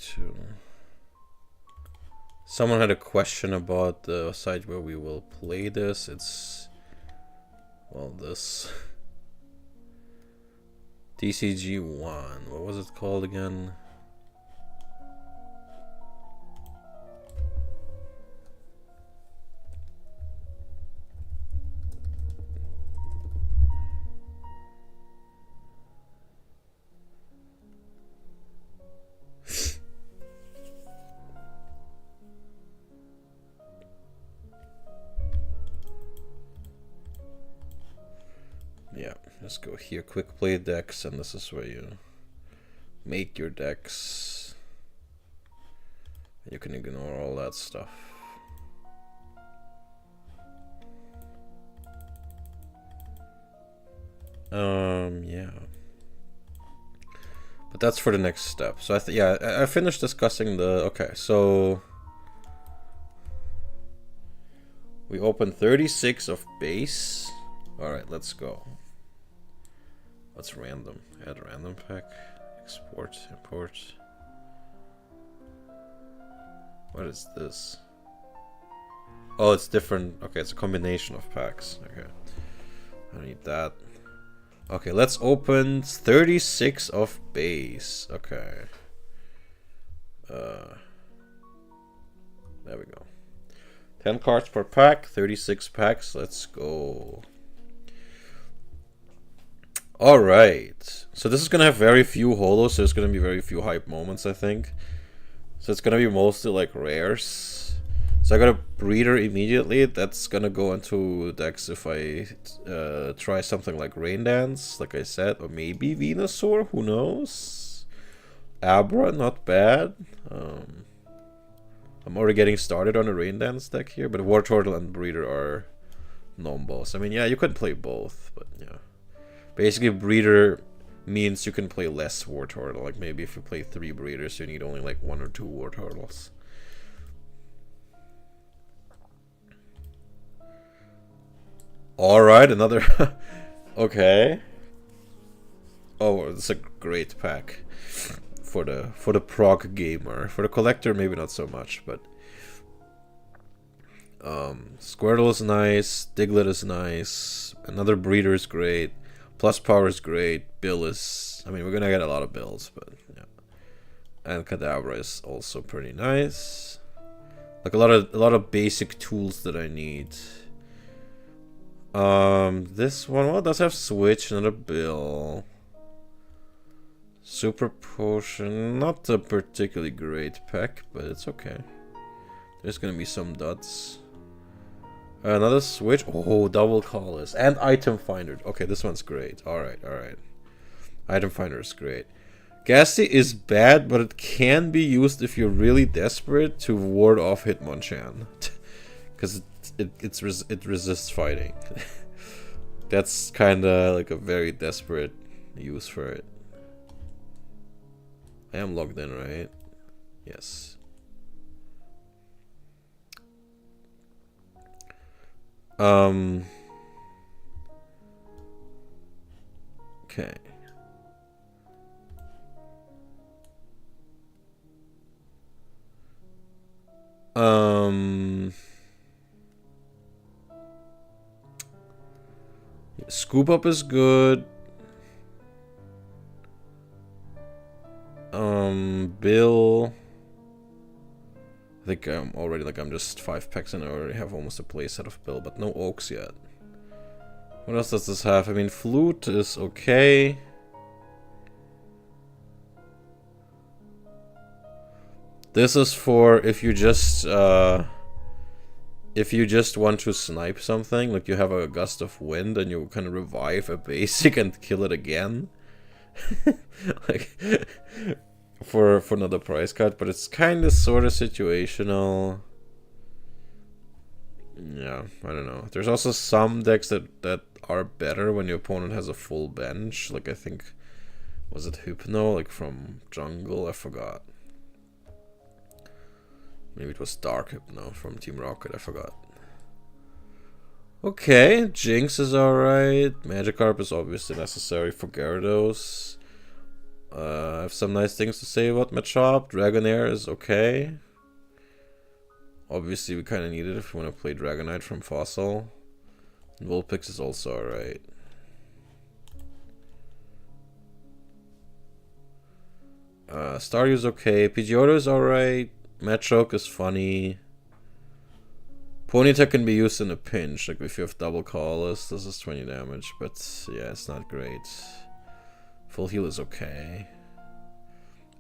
to... Someone had a question about the site where we will play this. It's... Well, this... TCG 1. What was it called again? Yeah, let's go here. Quick play decks, and this is where you make your decks. You can ignore all that stuff. Yeah. But that's for the next step. So I finished discussing the... Okay, so... We opened 36 of base. Alright, let's go. What's random? Add random pack. Export, import. What is this? Oh, it's different. Okay, it's a combination of packs. Okay. I don't need that. Okay, let's open 36 of base. Okay. There we go. 10 cards per pack, 36 packs. Let's go. Alright. So this is going to have very few holos, so there's going to be very few hype moments, I think. So it's going to be mostly like rares. So I got a breeder immediately. That's going to go into decks if I try something like Rain Dance, like I said. Or maybe Venusaur, who knows? Abra, not bad. I'm already getting started on a Rain Dance deck here, but War Turtle and Breeder are non-boss. I mean, yeah, you could play both, but yeah. Basically, Breeder means you can play less War Turtle. Like maybe if you play 3 Breeders, you need only like 1 or 2 War Turtles. Alright, another... Okay. Oh, it's a great pack. For the prog gamer. For the collector, maybe not so much, but... Squirtle is nice, Diglett is nice, another Breeder is great, Plus Power is great, Bill is... I mean, we're gonna get a lot of Bills, but yeah. And Kadabra is also pretty nice. Like a lot of basic tools that I need. This one, well, does have Switch, another Bill. Super Potion, not a particularly great pack, but it's okay. There's gonna be some duds. Another Switch, oh, double Colors, and Item Finder. Okay, this one's great. Alright. Item Finder is great. Ghastly is bad, but it can be used if you're really desperate to ward off Hitmonchan. Because it resists fighting. That's kinda like a very desperate use for it. I am logged in, right? Yes. Okay. Scoop Up is good. Bill. I think I'm already, like, I'm just 5 packs and I already have almost a playset of Bill, but no Oaks yet. What else does this have? I mean, Flute is okay. This is for if you just want to snipe something, like you have a Gust of Wind and you kind of revive a basic and kill it again. Like for another price cut, but it's kind of sort of situational. Yeah, I don't know. There's also some decks that are better when your opponent has a full bench. Like I think, was it Hypno, like from Jungle? I forgot. Maybe it was Dark Hypno from Team Rocket, I forgot. Okay, Jinx is alright. Magikarp is obviously necessary for Gyarados. I have some nice things to say about Machop. Dragonair is okay. Obviously, we kind of need it if we want to play Dragonite from Fossil. And Vulpix is also alright. Staryu's okay. Pidgeotto is alright. Machoke is funny. Ponyta can be used in a pinch, like if you have double Colorless. This is 20 damage, but yeah, it's not great. Full heal is okay.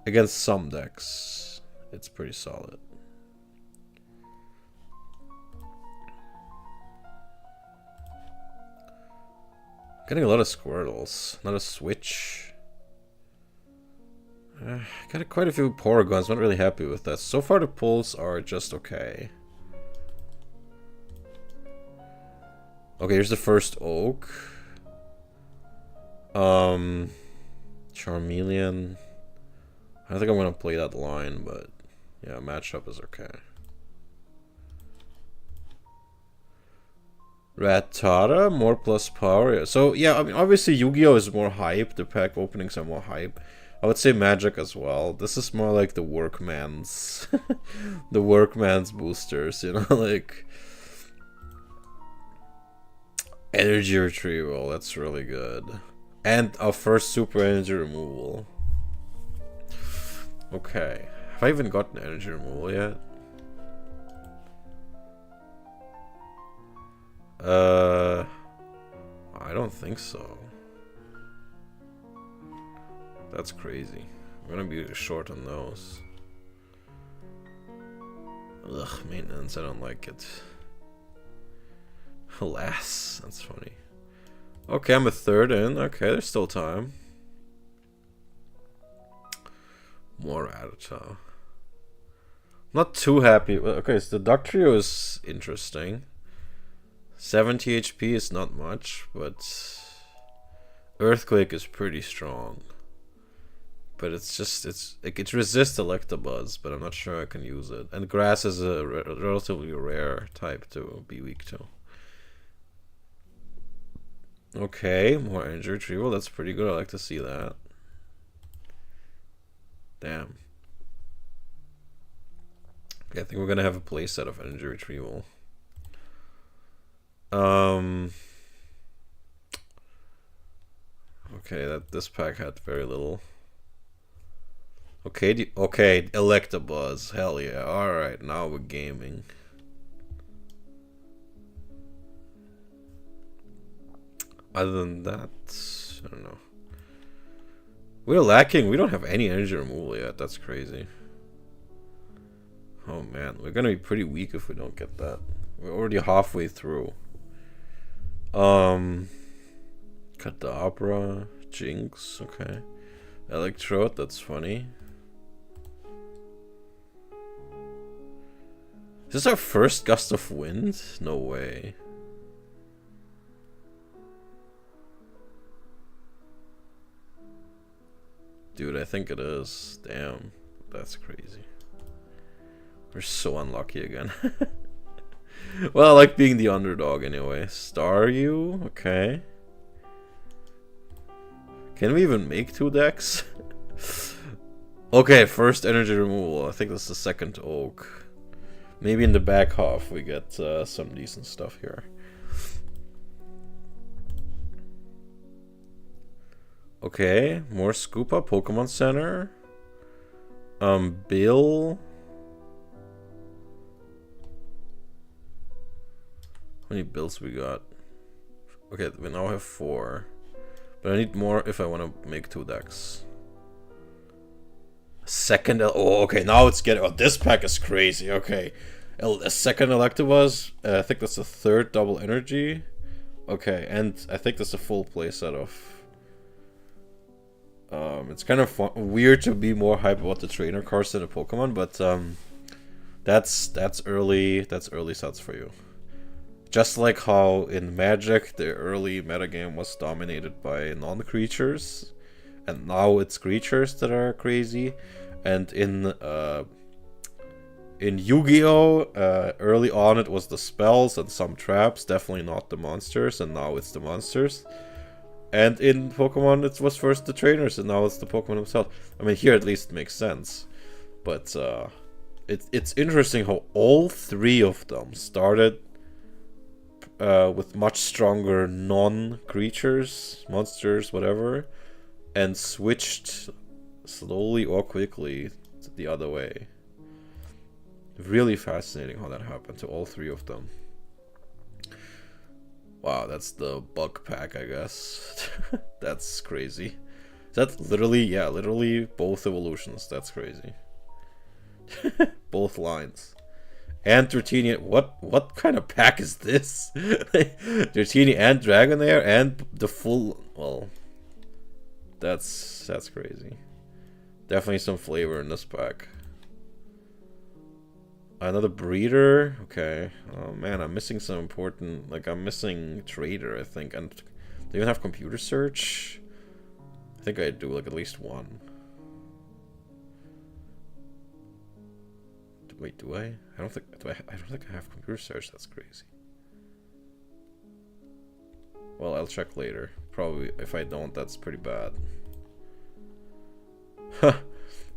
Against some decks, it's pretty solid. Getting a lot of Squirtles, not a Switch. Got quite a few Porygons, not really happy with that. So far the pulls are just okay. Okay, here's the first Oak. Charmeleon. I think I'm gonna play that line, but yeah, matchup is okay. Rattata, more plus power. So yeah, I mean obviously Yu-Gi-Oh is more hype. The pack openings are more hype. I would say Magic as well. This is more like the workman's the workman's boosters, you know, like energy retrieval, that's really good. And our first super energy removal. Okay. Have I even gotten energy removal yet? I don't think so. That's crazy. I'm gonna be short on those. Ugh, maintenance, I don't like it. Alas, that's funny. Okay, I'm a third in. Okay, there's still time. More Rattata. Not too happy. Okay, so the Duck Trio is interesting. 70 HP is not much, but Earthquake is pretty strong. But it's just, it resists Electabuzz, but I'm not sure I can use it. And Grass is a relatively rare type to be weak to. Okay, more energy retrieval. That's pretty good. I like to see that. Damn. Okay, I think we're gonna have a playset of energy retrieval. Okay, this pack had very little. Okay, okay, Electabuzz. Hell yeah. Alright, now we're gaming. Other than that, I don't know. We're lacking. We don't have any energy removal yet. That's crazy. Oh man, we're gonna be pretty weak if we don't get that. We're already halfway through. Kadabra, Jinx, okay. Electrode, that's funny. Is this our first gust of wind? No way. Dude, I think it is. Damn, that's crazy. We're so unlucky again. Well, I like being the underdog anyway. Staryu, okay. Can we even make 2 decks? Okay, first energy removal. I think that's the second Oak. Maybe in the back half we get some decent stuff here. Okay, more Scoopa, Pokemon Center. Bill. How many bills we got? Okay, we now have 4. But I need more if I want to make 2 decks. Second, oh, okay, now it's getting, oh, this pack is crazy, okay. A second Electabuzz, I think that's the third double energy. Okay, and I think that's a full playset of... it's kind of fun, weird to be more hype about the trainer cards than a Pokemon, but that's early sets for you. Just like how in Magic the early metagame was dominated by non-creatures, and now it's creatures that are crazy. And in Yu-Gi-Oh, early on it was the spells and some traps, definitely not the monsters, and now it's the monsters. And in Pokemon, it was first the trainers, and now it's the Pokemon himself. I mean, here at least it makes sense. But it's interesting how all three of them started with much stronger non-creatures, monsters, whatever, and switched slowly or quickly the other way. Really fascinating how that happened to all three of them. Wow, that's the bug pack, I guess. That's crazy. That's literally, yeah, literally both evolutions. That's crazy. Both lines. And Dratini, what kind of pack is this? Dratini and Dragonair and the full, well, that's crazy. Definitely some flavor in this pack. Another breeder? Okay. Oh man, I'm missing some important, like I'm missing trader, I think. And do you even have computer search? I think I do, like at least one. Wait, do I? I don't think I have computer search. That's crazy. Well, I'll check later. Probably if I don't, that's pretty bad.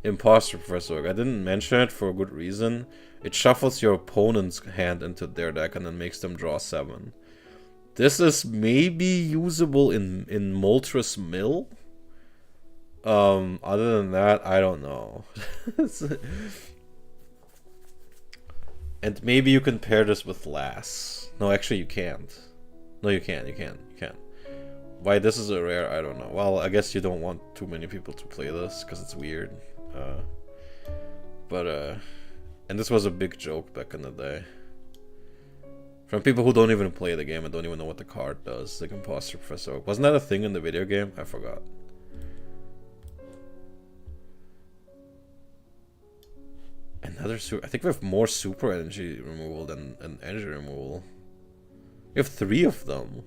Imposter Professor. I didn't mention it for a good reason. It shuffles your opponent's hand into their deck and then makes them draw 7. This is maybe usable in Moltres Mill. Other than that, I don't know. And maybe you can pair this with Lass. No, actually you can't. No, you can't. You can't. Why this is a rare, I don't know. Well, I guess you don't want too many people to play this because it's weird. And this was a big joke back in the day. From people who don't even play the game and don't even know what the card does. Like Imposter Professor. Wasn't that a thing in the video game? I forgot. Another super. I think we have more super energy removal than energy removal. We have 3 of them.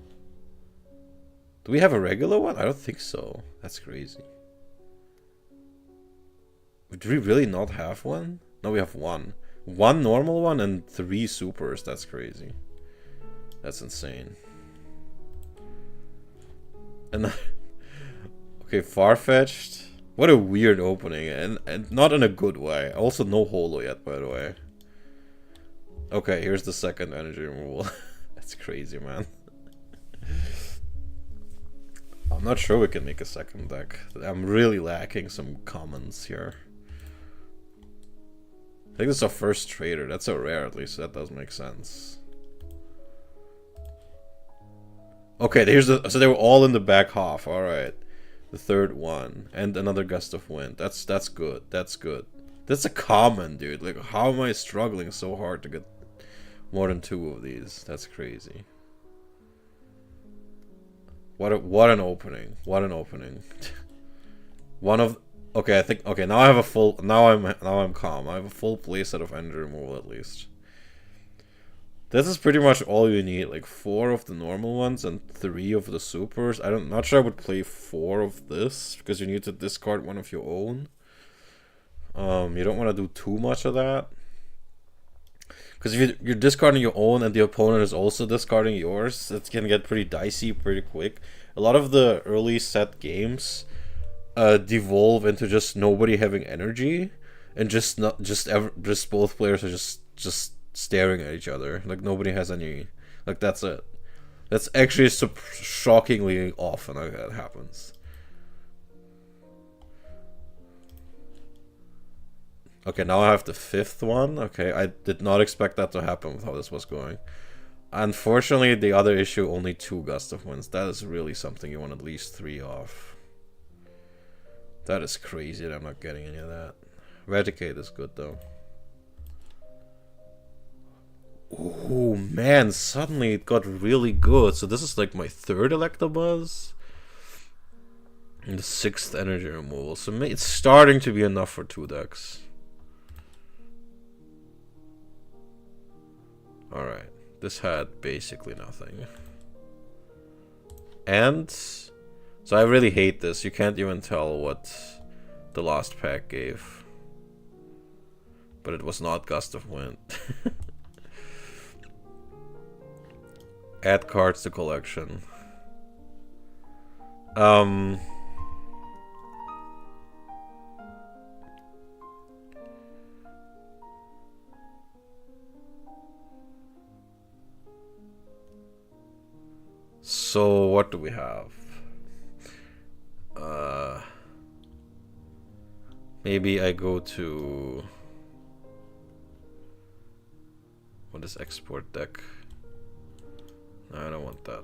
Do we have a regular one? I don't think so. That's crazy. Do we really not have one? No, we have 1. 1 normal one and 3 supers. That's crazy. That's insane. And okay, Farfetch'd. What a weird opening, and not in a good way. Also, no holo yet, by the way. Okay, here's the second energy removal. That's crazy, man. I'm not sure we can make a second deck. I'm really lacking some commons here. I think this is our first trader. That's a rare, at least. That does make sense. Okay, here's the. So they were all in the back half. All right. The third one and another gust of wind. That's good. That's good. That's a common, dude. Like, how am I struggling so hard to get more than 2 of these? That's crazy. What an opening. What an opening. One of okay, I think okay, now I have a full now I'm calm. I have a full playset of energy removal at least. This is pretty much all you need, like 4 of the normal ones and 3 of the supers. I'm not sure I would play 4 of this, because you need to discard one of your own. You don't want to do too much of that. Because if you're discarding your own and the opponent is also discarding yours, it can get pretty dicey pretty quick. A lot of the early set games devolve into just nobody having energy, and just both players are just staring at each other, like nobody has any, like that's it. That's actually shockingly often that happens. Okay, now I have the 5th one. Okay, I did not expect that to happen with how this was going. Unfortunately, the other issue, only 2 gust of winds. That is really something you want at least 3 of. That is crazy that I'm not getting any of that. Eradicate is good though. Oh man, suddenly it got really good. So this is like my 3rd Electabuzz. And the 6th energy removal. So it's starting to be enough for 2 decks. Alright. This had basically nothing. And so I really hate this. You can't even tell what the last pack gave. But it was not Gust of Wind. Add cards to collection. Um. So what do we have? Maybe I go to, what is export deck? No, I don't want that.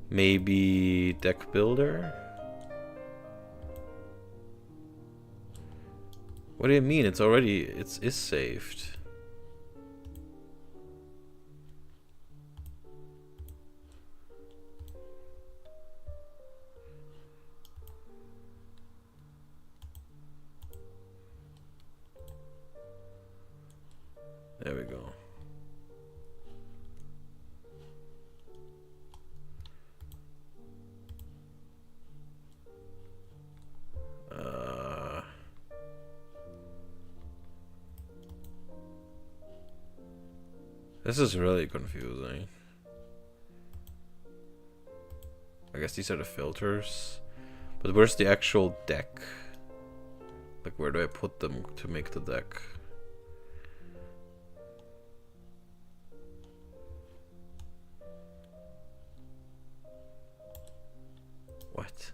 Maybe deck builder? What do you mean? It's already, is saved. There we go. This is really confusing. I guess these are the filters. But where's the actual deck? Like, where do I put them to make the deck? What?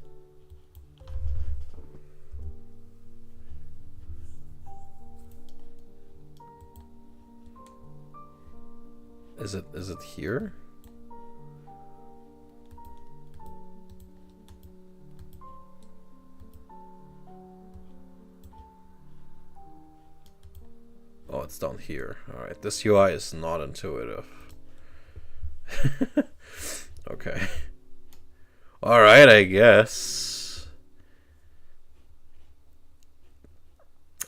Is it here? Oh, it's down here. Alright, this UI is not intuitive. Okay. Alright, I guess.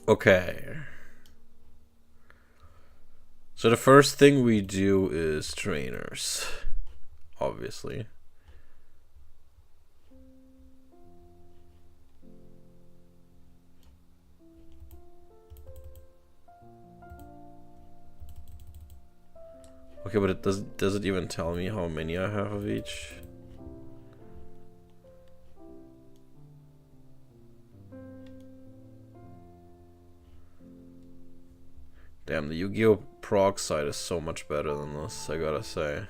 Okay. So the first thing we do is trainers, obviously. Okay, but it does it even tell me how many I have of each? Damn, the Yu-Gi-Oh! Prog side is so much better than this, I gotta say.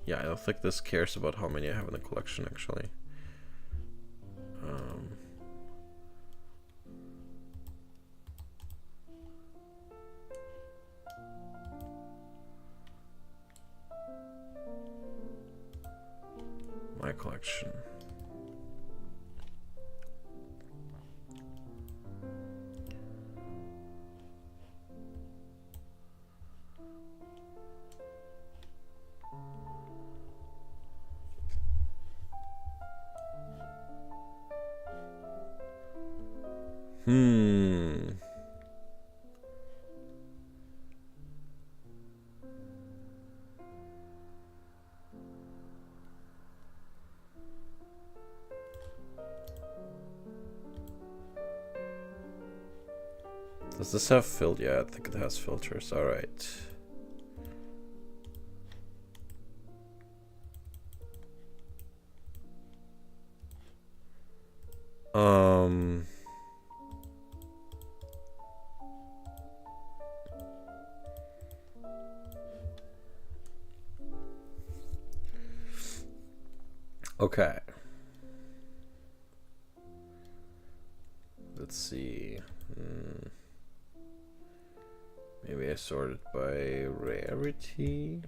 Yeah, I don't think this cares about how many I have in the collection, actually. My collection. Does this have filter? Yeah, I think it has filters. Alright. Okay. Let's see. Maybe I sort it by rarity.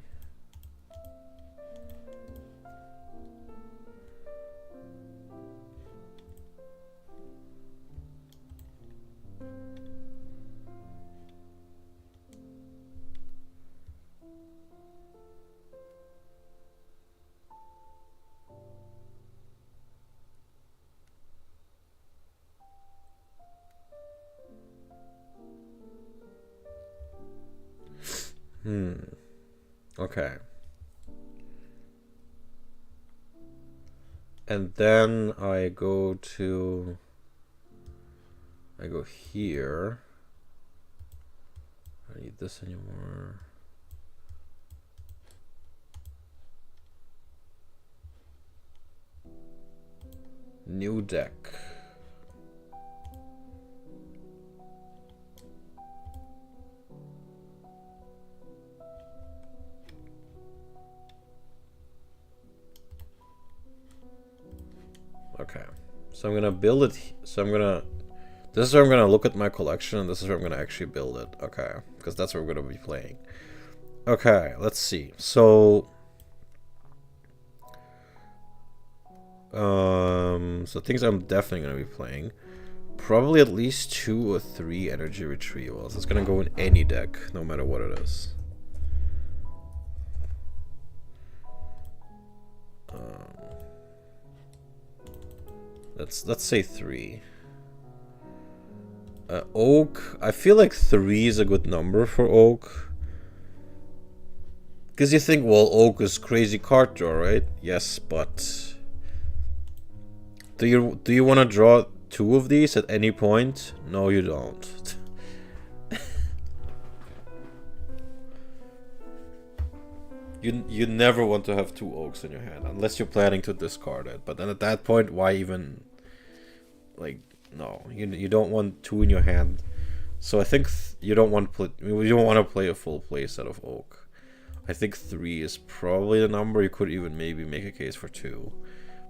Okay. And then I go here. I don't need this anymore. New deck. Okay, so I'm gonna build it. So I'm gonna. This is where I'm gonna look at my collection, and this is where I'm gonna actually build it. Okay, because that's where we're gonna be playing. Okay, let's see. So, so things I'm definitely gonna be playing. Probably at least 2 or 3 energy retrievals. It's gonna go in any deck, no matter what it is. Let's say 3. Oak. I feel like 3 is a good number for Oak. Because you think, well, Oak is crazy card draw, right? Yes, but do you want to draw 2 of these at any point? No, you don't. You never want to have 2 Oaks in your hand unless you're planning to discard it. But then at that point, why even? Like, no, you don't want 2 in your hand. So I think you don't want to play a full playset of Oak. I think 3 is probably the number. You could even maybe make a case for 2,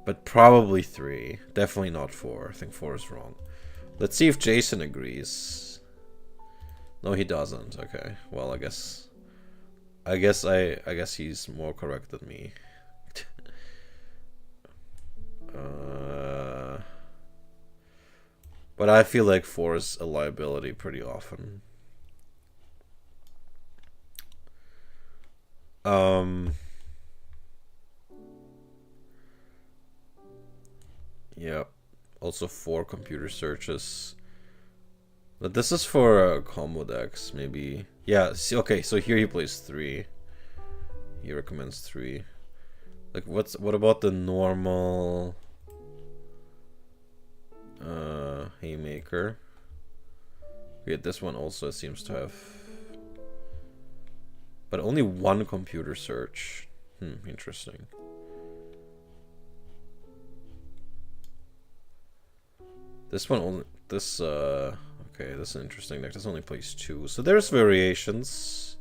but probably 3. Definitely not 4. I think 4 is wrong. Let's see if Jason agrees. No, he doesn't. Okay. Well, I guess he's more correct than me. But I feel like 4 is a liability pretty often. Yeah. Also 4 computer searches. But this is for combo decks, maybe. Yeah, see, okay, so here he plays 3. He recommends 3. Like, what about the normal Haymaker? Yeah, this one also seems to have, but only 1 computer search. Interesting. This one only, okay, this is an interesting deck. This only plays 2, so there's variations.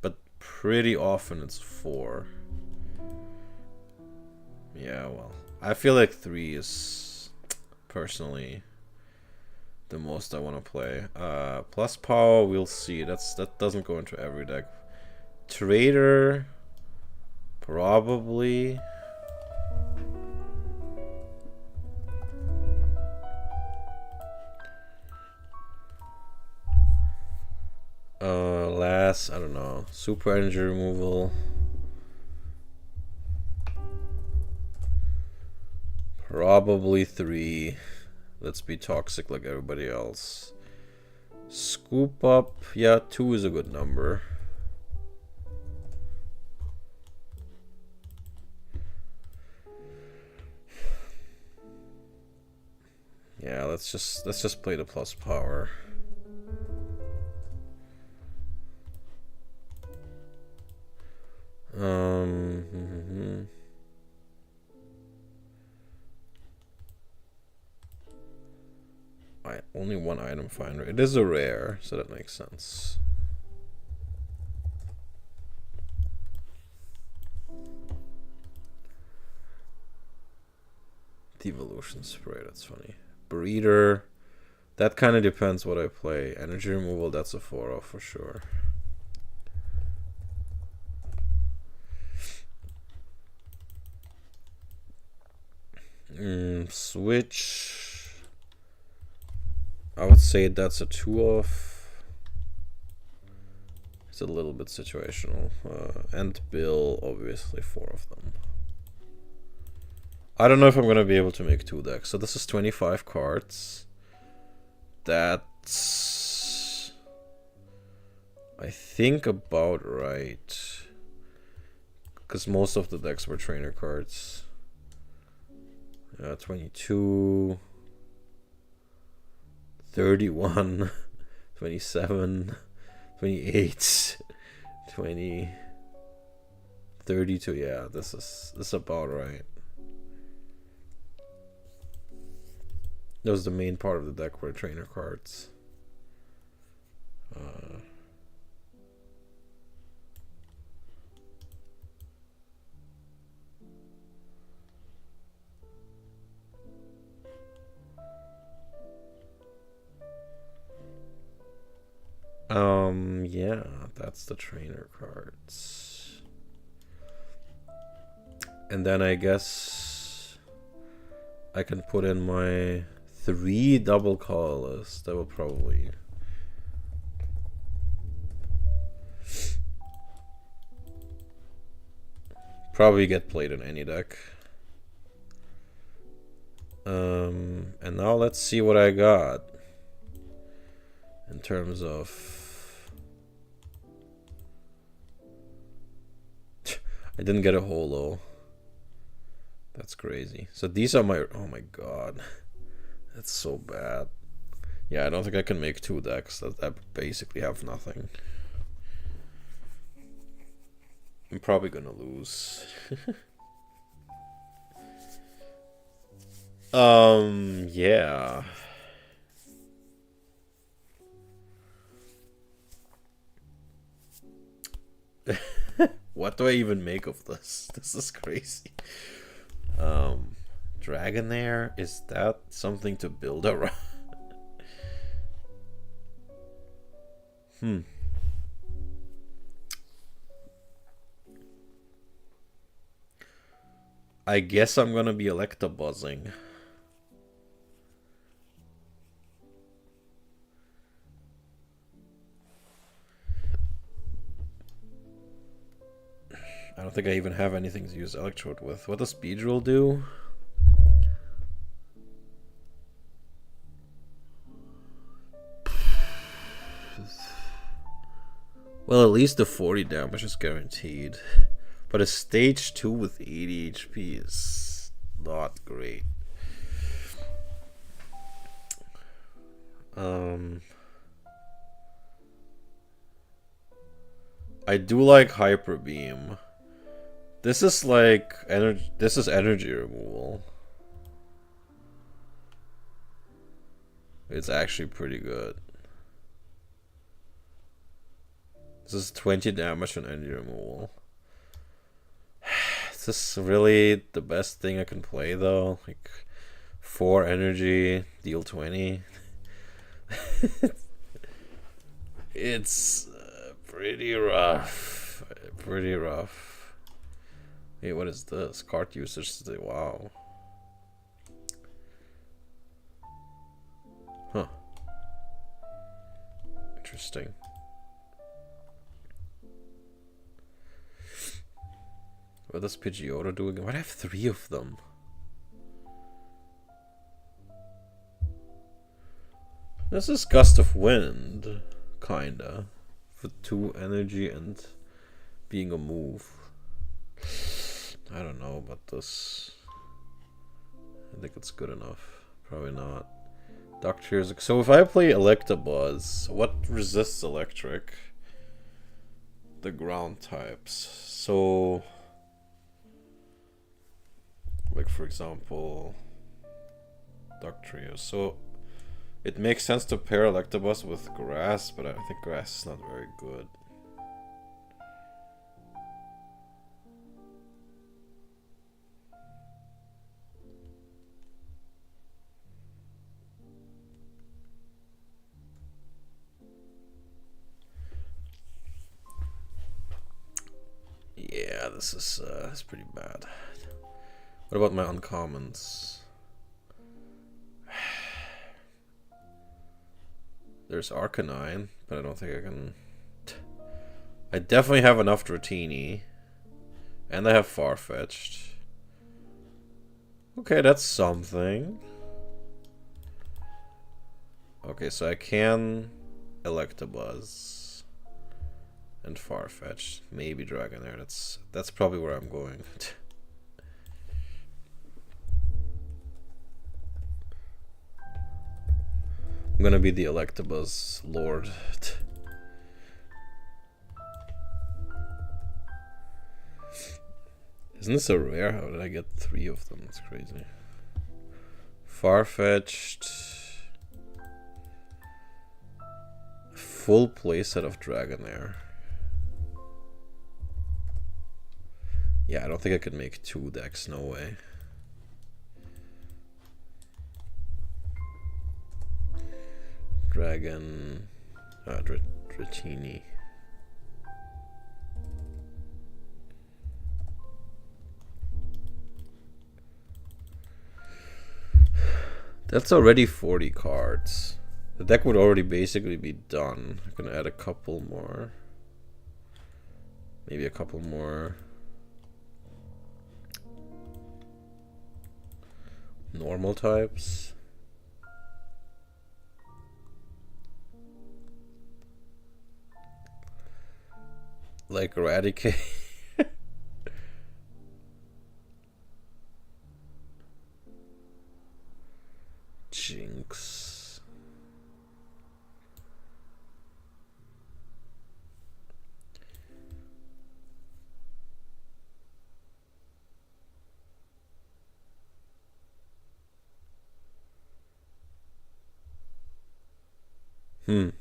But pretty often it's 4. Yeah, well, I feel like 3 is personally the most I want to play. Plus power, we'll see. That doesn't go into every deck. Trader, probably. Last, I don't know. Super energy removal. Probably 3. Let's be toxic like everybody else. Scoop up. Yeah, 2 is a good number. Yeah, let's just play the plus power. Only 1 item finder. It is a rare, so that makes sense. Devolution spray, that's funny. Breeder. That kind of depends what I play. Energy removal, that's a 4-0 for sure. Switch. I would say that's a 2-off. It's a little bit situational. And Bill, obviously 4 of them. I don't know if I'm going to be able to make 2 decks. So this is 25 cards. That's, I think, about right. Because most of the decks were trainer cards. 22... 31, 27, 28, 20, 32. Yeah, this is about right. That was the main part of the deck were trainer cards. Yeah, that's the trainer cards. And then I guess I can put in my 3 double colorless. That will probably get played in any deck. And now let's see what I got in terms of. I didn't get a holo. That's crazy. So these are my. Oh my god, that's so bad. Yeah, I don't think I can make 2 decks that basically have nothing. I'm probably gonna lose. Yeah. What do I even make of this? This is crazy. Dragonair, is that something to build around? I guess I'm gonna be Electabuzzing. I don't think I even have anything to use Electrode with. What does Beedrill do? Well, at least the 40 damage is guaranteed. But a stage 2 with 80 HP is not great. I do like Hyper Beam. This is like energy. This is energy removal. It's actually pretty good. This is 20 damage on energy removal. Is this really the best thing I can play though? Like 4 energy, deal 20. It's pretty rough. Pretty rough. Hey, what is this? Card usage. Wow. Huh. Interesting. What does Pidgeotto do again? Why do I have 3 of them? This is Gust of Wind, kinda. For 2 energy and being a move. I don't know about this. I think it's good enough. Probably not. Doctor's. So if I play Electabuzz, what resists electric? The ground types. So, like for example, Doctrio. So it makes sense to pair Electabuzz with grass, but I think grass is not very good. Yeah, this is pretty bad. What about my uncommons? There's Arcanine, but I don't think I can. I definitely have enough Dratini, and I have Farfetch'd. Okay, that's something. Okay, so I can Electabuzz and Farfetch'd, maybe Dragonair. That's probably where I'm going. I'm gonna be the Electabuzz Lord. Isn't this a rare? How did I get 3 of them? That's crazy. Farfetch'd. Full playset of Dragonair. Yeah, I don't think I could make 2 decks, no way. Dragon... Dratini. That's already 40 cards. The deck would already basically be done. I'm gonna add a couple more. Maybe a couple more. Normal types. Like Eradicate. Jinx. And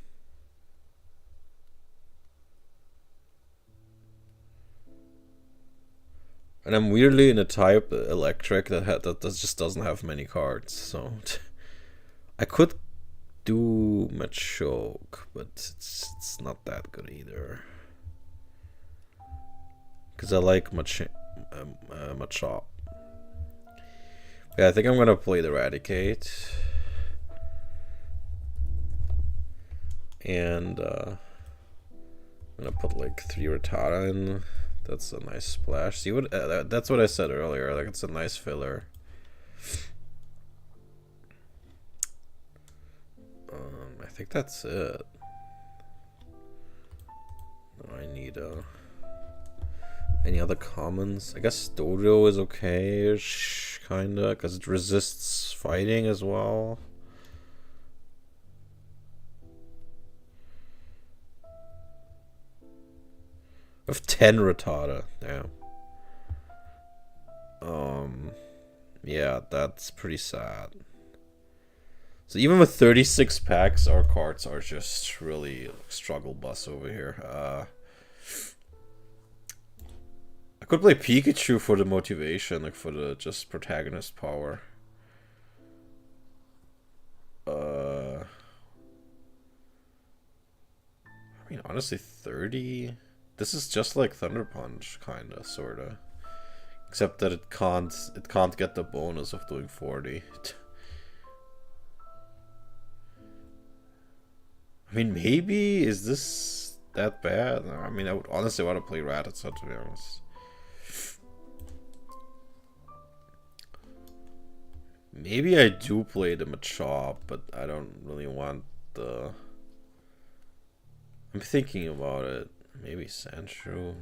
I'm weirdly in a type electric that just doesn't have many cards, so I could do Machoke, but it's not that good either. Cause I like Machop. Yeah, I think I'm gonna play the Eradicate. And I'm gonna put like 3 Rattata in. That's a nice splash. See what? That's what I said earlier. Like, it's a nice filler. I think that's it. I need any other commons? I guess Dodo is okay-ish, kinda, because it resists fighting as well. Of 10 Rattata, damn. Yeah, that's pretty sad. So even with 36 packs, our cards are just really struggle bus over here. I could play Pikachu for the motivation, like for the just protagonist power. I mean, honestly, 30. This is just like Thunder Punch, kinda, sorta. Except that it can't get the bonus of doing 40. I mean, maybe is this that bad? I mean, I would honestly want to play Rattata, to be honest. Maybe I do play the Machop, but I don't really want the... I'm thinking about it. Maybe Sandshrew.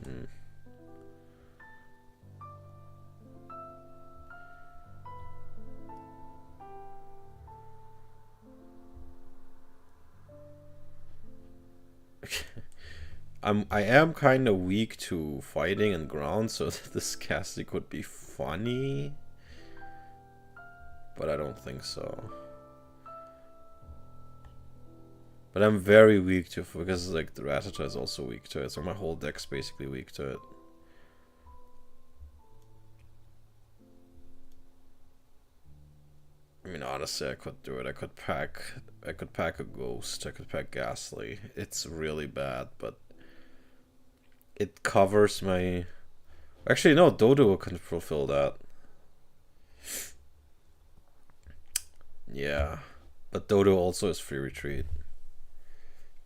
I am kind of weak to fighting and ground, so this casting could be funny, but I don't think so. But I'm very weak to, because like the Rattata is also weak to it, so my whole deck's basically weak to it. I mean, honestly, I could do it. I could pack a Ghost. I could pack Ghastly. It's really bad, but it covers my... Actually, no, Dodo can fulfill that. Yeah, but Dodo also is free retreat.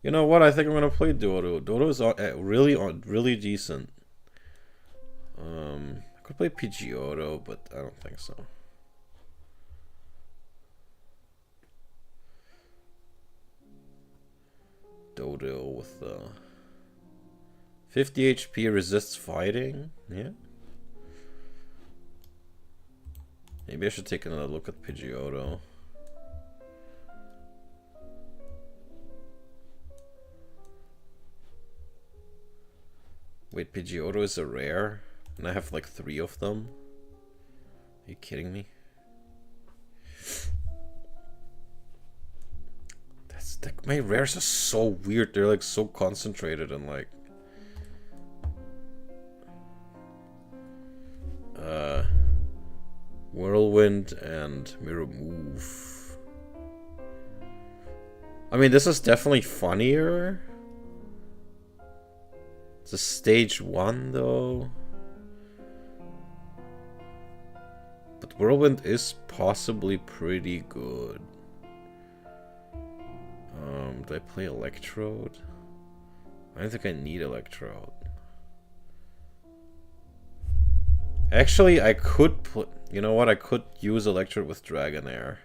You know what? I think I'm gonna play Dodo. Dodo is really decent. I could play Pidgeotto, but I don't think so. Dodo with 50 HP, resists fighting. Yeah. Maybe I should take another look at Pidgeotto. Wait, Pidgeotto is a rare? And I have like 3 of them? Are you kidding me? That's like, my rares are so weird. They're like so concentrated and like... Whirlwind and Mirror Move. I mean, this is definitely funnier. It's a stage 1 though. But Whirlwind is possibly pretty good. Do I play Electrode? I don't think I need Electrode. Actually, I could put... You know what? I could use Electrode with Dragonair.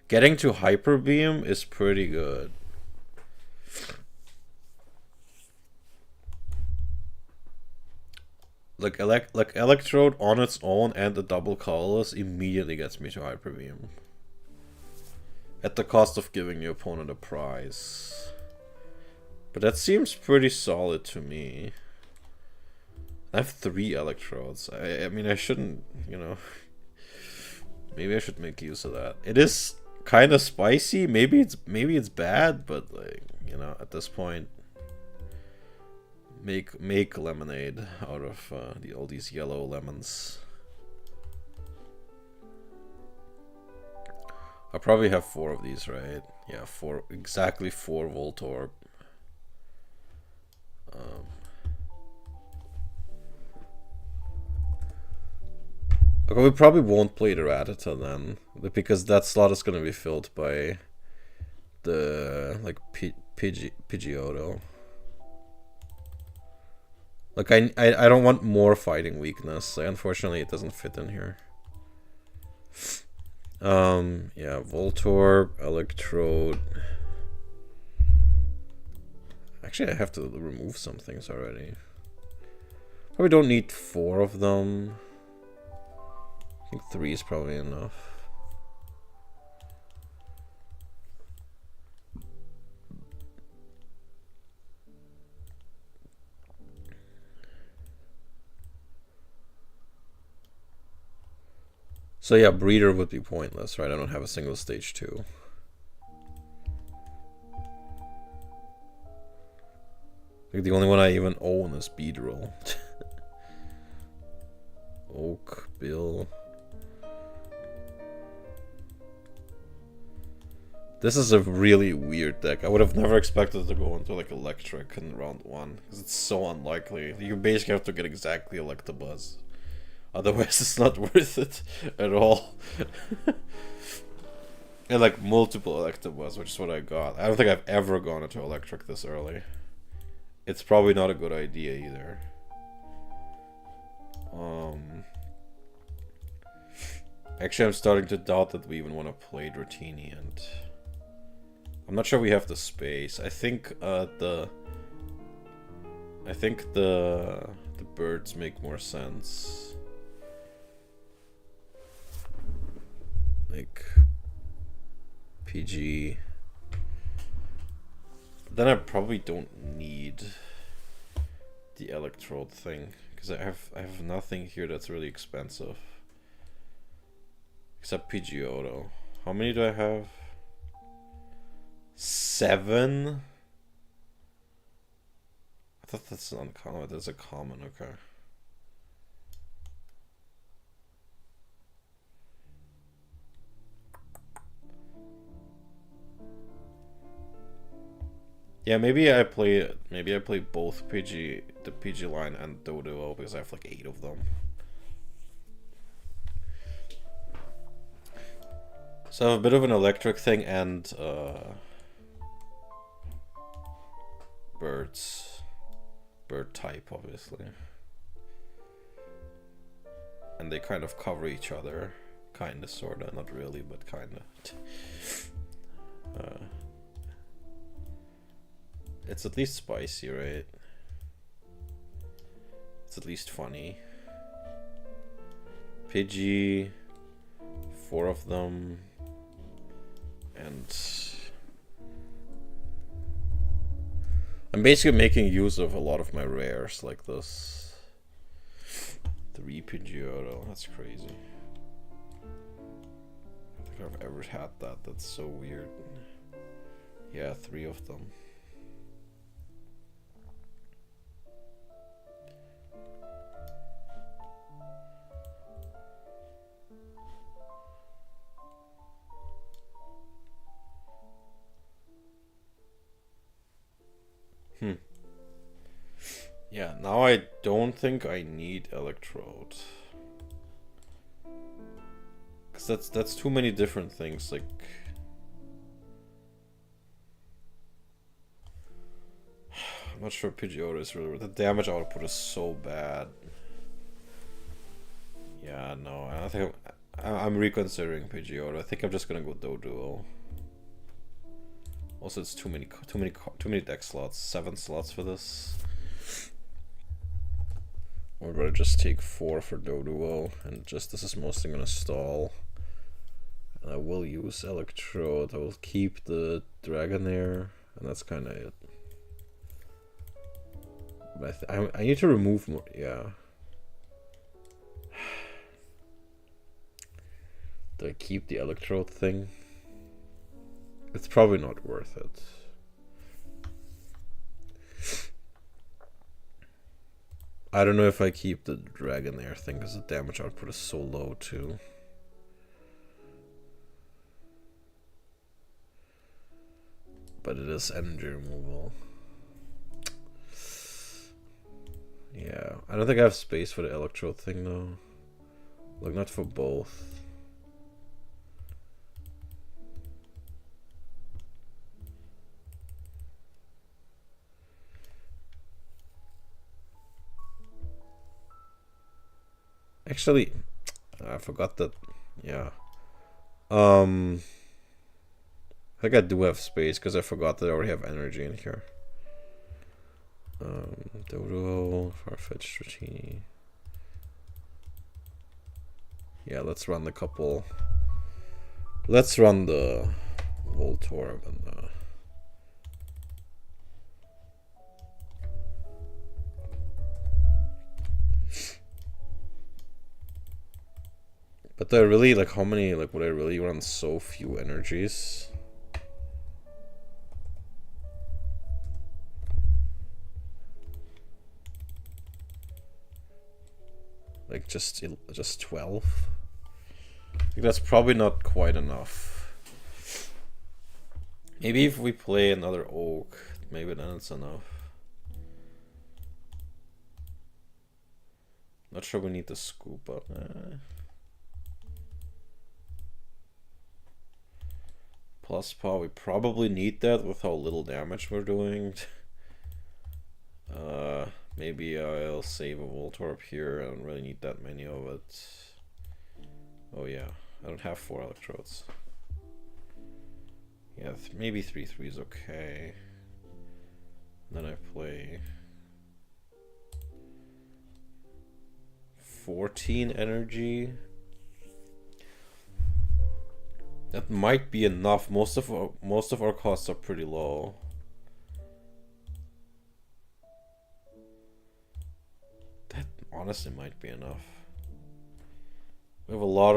Getting to Hyper Beam is pretty good. Like Electrode on its own and the double colorless immediately gets me to Hyper Beam. At the cost of giving your opponent a prize. But that seems pretty solid to me. I have 3 Electrodes. I mean, I shouldn't, you know... Maybe I should make use of that. It is kind of spicy. Maybe it's bad, but like, you know, at this point, make lemonade out of all these yellow lemons. I probably have 4 of these, right? Yeah, 4, exactly 4 Voltorb. Okay, we probably won't play the Rattata then, because that slot is gonna be filled by the like Pidgeotto. Like I don't want more fighting weakness. Like, unfortunately, it doesn't fit in here. Yeah, Voltorb, Electrode. Actually, I have to remove some things already. Probably don't need 4 of them. I think 3 is probably enough. So yeah, Breeder would be pointless, right? I don't have a single stage 2. I think the only one I even own is Beedrill. Oak, Bill. This is a really weird deck. I would have never expected to go into like Electric in round 1, because it's so unlikely. You basically have to get exactly Electabuzz. Otherwise it's not worth it at all. And like multiple Electabuzz, which is what I got. I don't think I've ever gone into Electric this early. It's probably not a good idea either. Actually, I'm starting to doubt that we even want to play Dratini, and I'm not sure we have the space. I think the birds make more sense. Like PG. Then I probably don't need the Electrode thing, because I have nothing here that's really expensive. Except Pidgeotto. How many do I have? 7? I thought that's uncommon. That's a common, okay. Yeah, maybe I play both the PG line and Doduo, because I have like 8 of them. So I have a bit of an electric thing and bird type, obviously. And they kind of cover each other, kinda, sorta, not really, but kinda. It's at least spicy, right? It's at least funny. Pidgey, 4 of them, and I'm basically making use of a lot of my rares like this. 3 Pidgeotto, that's crazy. I don't think I've ever had that, that's so weird. Yeah, 3 of them. Yeah, now I don't think I need Electrode. Cause that's too many different things, like... I'm not sure Pidgeotto is really... The damage output is so bad. Yeah, no, I think I'm reconsidering Pidgeotto. I think I'm just gonna go Doduo. Also, it's too many deck slots. 7 slots for this. I would rather just take 4 for Doduo, and just this is mostly gonna stall. And I will use Electrode. I will keep the Dragonair, and that's kind of it. But I need to remove more. Yeah. Do I keep the Electrode thing? It's probably not worth it. I don't know if I keep the Dragonair thing because the damage output is so low too. But it is energy removal. Yeah, I don't think I have space for the Electrode thing though. Like, not for both. Actually, I forgot that. Yeah. I think I do have space because I forgot that I already have energy in here. Dodo, Farfetch'd, Dratini. Yeah, let's run the couple. Let's run the Voltorb and But I really, like, how many, like, would I really run so few energies? Like, just 12? I think that's probably not quite enough. Maybe if we play another Oak, maybe then it's enough. Not sure we need to scoop up. Plus power, we probably need that with how little damage we're doing. Maybe I'll save a Voltorb here. I don't really need that many of it. Oh yeah, I don't have 4 Electrodes. Yeah, maybe 3/3 is okay. Then I play 14 energy. That might be enough. Most of our costs are pretty low. That honestly might be enough. We have a lot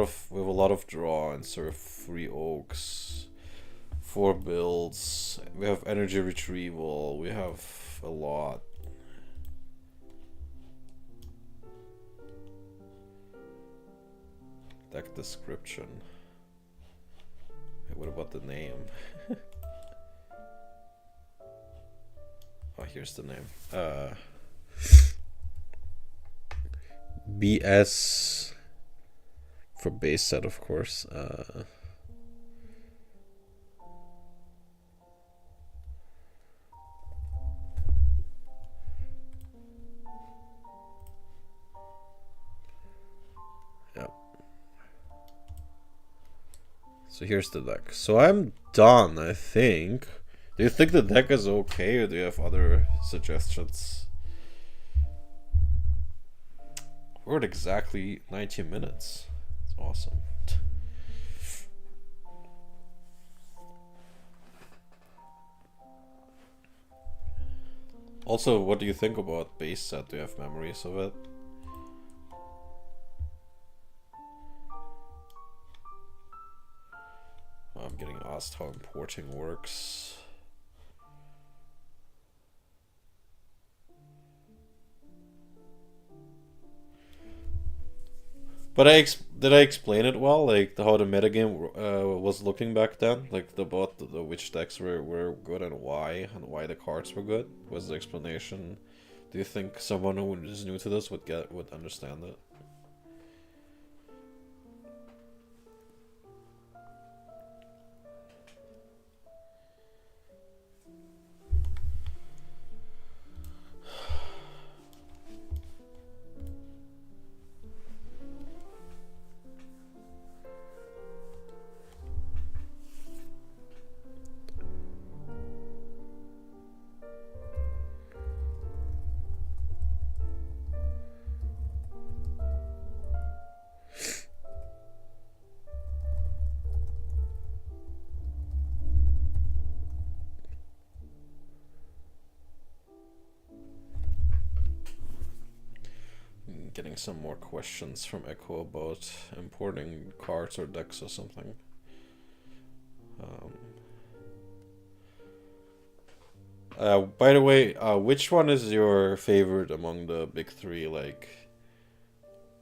of draw and sort of 3 Oaks, 4 builds. We have energy retrieval. We have a lot. Deck description. What about the name? Oh, here's the name. BS for base set, of course. So here's the deck. So I'm done, I think. Do you think the deck is okay, or do you have other suggestions? We're at exactly 90 minutes. It's awesome. Also, what do you think about base set? Do you have memories of it? I'm getting asked how importing works. But did I explain it well? Like how the metagame was looking back then? Like about which decks were good and why the cards were good? Was the explanation? Do you think someone who is new to this would understand it? Getting some more questions from Echo about importing cards or decks or something. By the way, which one is your favorite among the big three, like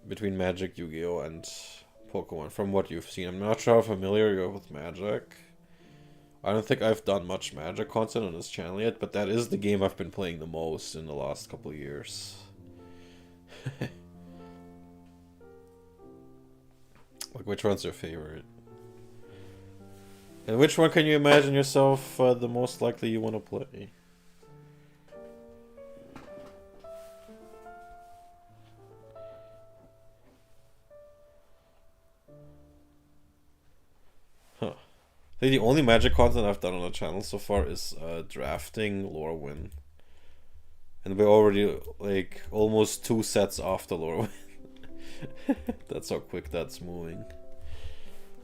between Magic, Yu-Gi-Oh, and Pokemon, from what you've seen? I'm not sure how familiar you are with Magic. I don't think I've done much Magic content on this channel yet, but that is the game I've been playing the most in the last couple of years. Like, which one's your favorite? And which one can you imagine yourself the most likely you want to play? Huh. I think the only Magic content I've done on the channel so far is drafting Lorwyn. And we're already, like, almost 2 sets after Lorwyn. That's how quick that's moving.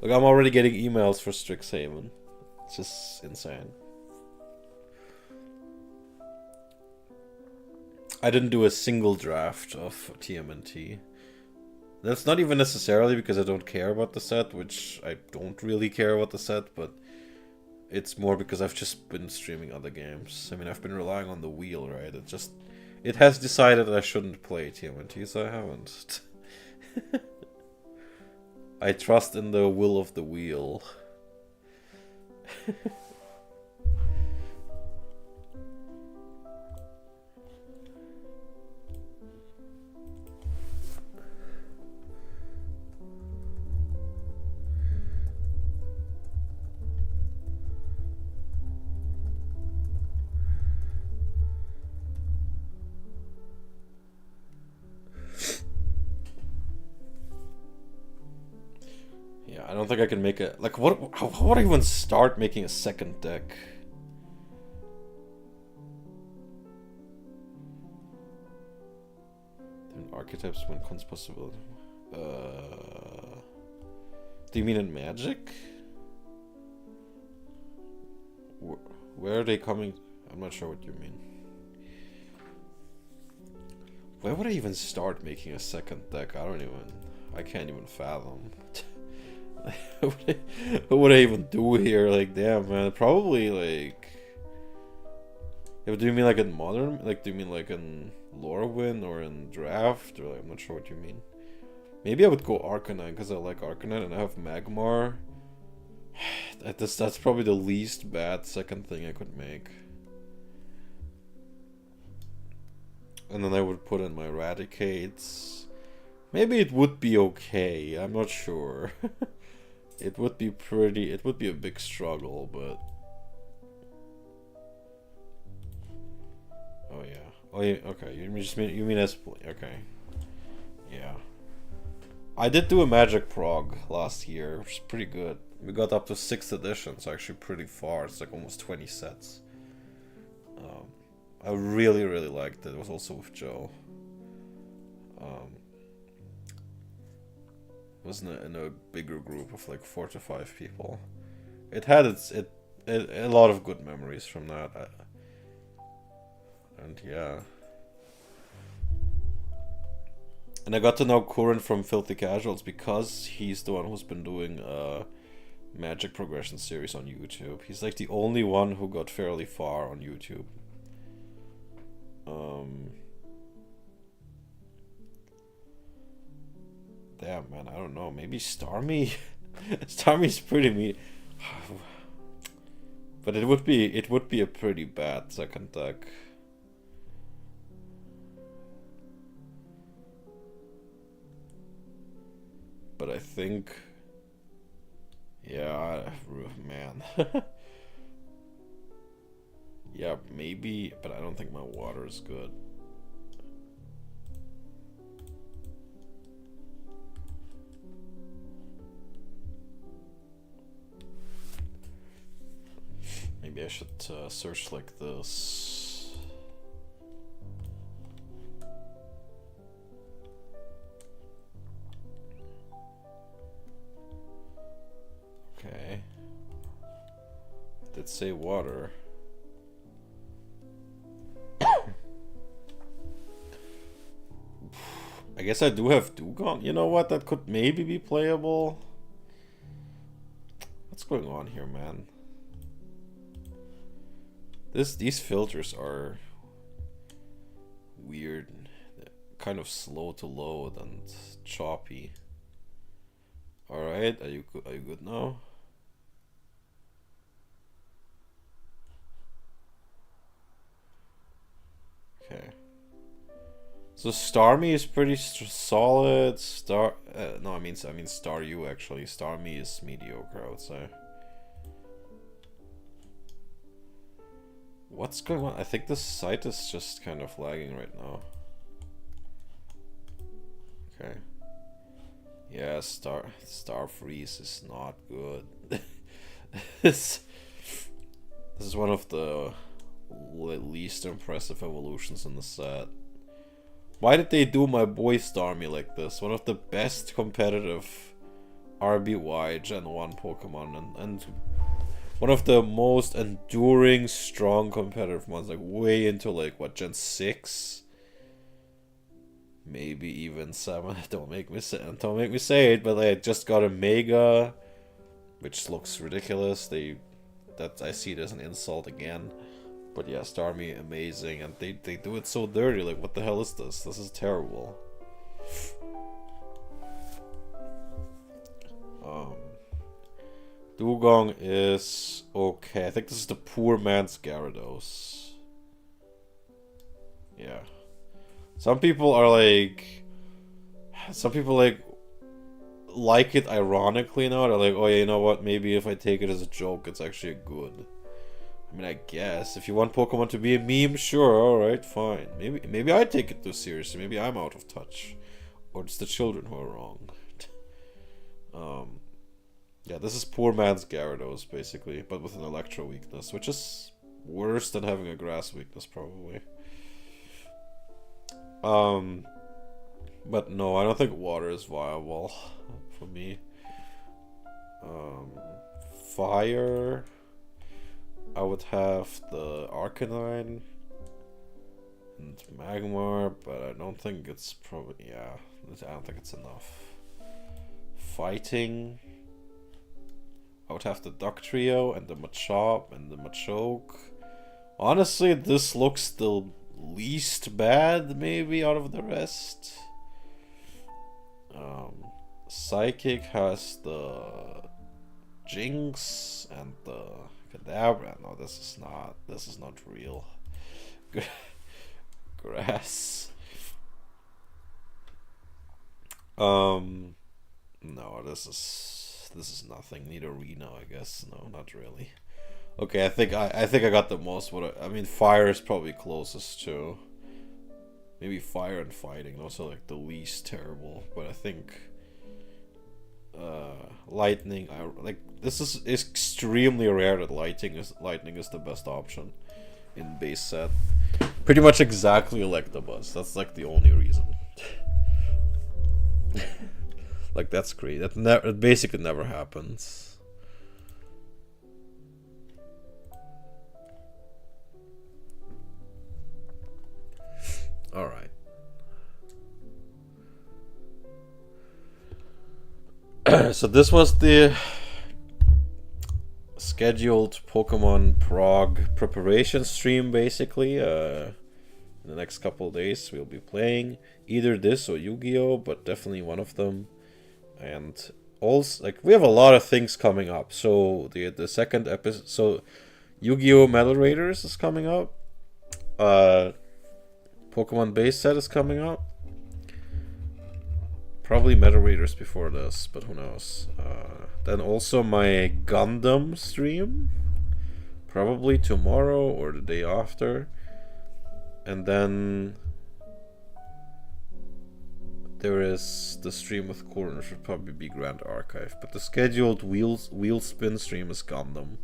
Look, I'm already getting emails for Strixhaven. It's just insane. I didn't do a single draft of TMNT. That's not even necessarily because I don't care about the set, which I don't really care about the set, but it's more because I've just been streaming other games. I mean, I've been relying on the wheel, right? It has decided I shouldn't play TMNT, so I haven't. I trust in the will of the wheel. I don't think I can make it. Like, how would I even start making a second deck? Then archetypes when cons possible. Do you mean in Magic? Where are they coming? I'm not sure what you mean. Where would I even start making a second deck? I can't even fathom. What would I even do here? Like, damn, man. Probably, like... Yeah, do you mean like in Modern? Like, do you mean like in Lorwyn or in Draft? Or like, I'm not sure what you mean. Maybe I would go Arcanine, because I like Arcanine and I have Magmar. That's probably the least bad second thing I could make. And then I would put in my Eradicates. Maybe it would be okay. I'm not sure. It would be a big struggle, but... Oh yeah. Oh yeah, okay. You mean as... Okay. Yeah. I did do a Magic Prog last year, which is pretty good. We got up to 6th edition, so actually pretty far. It's like almost 20 sets. I really, really liked it. It was also with Joe. It was in a bigger group of like 4 to 5 people. It had a lot of good memories from that. And yeah. And I got to know Curran from Filthy Casuals because he's the one who's been doing Magic progression series on YouTube. He's like the only one who got fairly far on YouTube. Damn, man, I don't know. Maybe Starmie. Starmie's pretty mean. But it would be a pretty bad second deck. But I think, yeah, man. Yeah, maybe, but I don't think my water is good. Maybe I should search like this. Okay. It did say water. I guess I do have Dugong. You know what? That could maybe be playable. What's going on here, man? These filters are weird, kind of slow to load and choppy. All right, are you good now? Okay. So Starmie is pretty solid. No, I mean Staryu actually. Starmie is mediocre, I would say. What's going on? I think the site is just kind of lagging right now. Okay. Yeah, Star Freeze is not good. This is one of the least impressive evolutions in the set. Why did they do my boy Starmie like this? One of the best competitive RBY Gen 1 Pokemon and one of the most enduring, strong competitive ones, like way into like what, Gen 6? Maybe even 7. Don't make me say it, but I just got a Mega, which looks ridiculous. I see it as an insult again. But yeah, Starmie amazing, and they do it so dirty. Like, what the hell is this? This is terrible. Dugong is okay. I think this is the poor man's Gyarados. Yeah. Some people like it ironically now. They're like, oh yeah, you know what? Maybe if I take it as a joke, it's actually good. I mean, I guess if you want Pokemon to be a meme, sure, all right, fine. Maybe I take it too seriously. Maybe I'm out of touch, or it's the children who are wrong. Yeah, this is poor man's Gyarados, basically, but with an Electro weakness, which is worse than having a Grass weakness, probably. But no, I don't think water is viable for me. Fire, I would have the Arcanine and Magmar, but I don't think it's probably, yeah, I don't think it's enough. Fighting, I would have the Duck Trio and the Machop and the Machoke. Honestly, this looks the least bad, maybe, out of the rest. Psychic has the Jinx and the Kadabra. No, this is not real. Grass. No, this is nothing. Need arena, I guess. No, not really. Okay, I think I got the most. I mean, fire is probably closest to. Maybe fire and fighting. Those are like the least terrible. But I think lightning. This is extremely rare that lightning is the best option in base set. Pretty much exactly Electabuzz. That's like the only reason. Like, that's great. It basically never happens. So this was the scheduled Pokemon Prague preparation stream, basically. In the next couple of days we'll be playing either this or Yu-Gi-Oh, but definitely one of them. And also, like, we have a lot of things coming up. So the second episode, so Yu-Gi-Oh! Metal Raiders is coming up. Pokemon base set is coming up. Probably Metal Raiders before this, but who knows. Then also my Gundam stream. Probably tomorrow or the day after. And then there is the stream with Corner, should probably be Grand Archive. But the scheduled wheel spin stream is Gundam.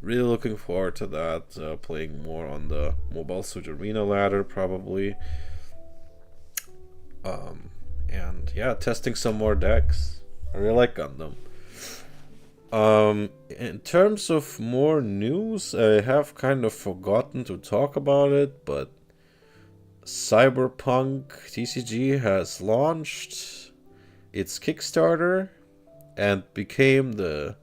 Really looking forward to that. Playing more on the Mobile Suit Arena ladder, probably. And yeah, testing some more decks. I really like Gundam. In terms of more news, I have kind of forgotten to talk about it, but Cyberpunk TCG has launched its Kickstarter and became the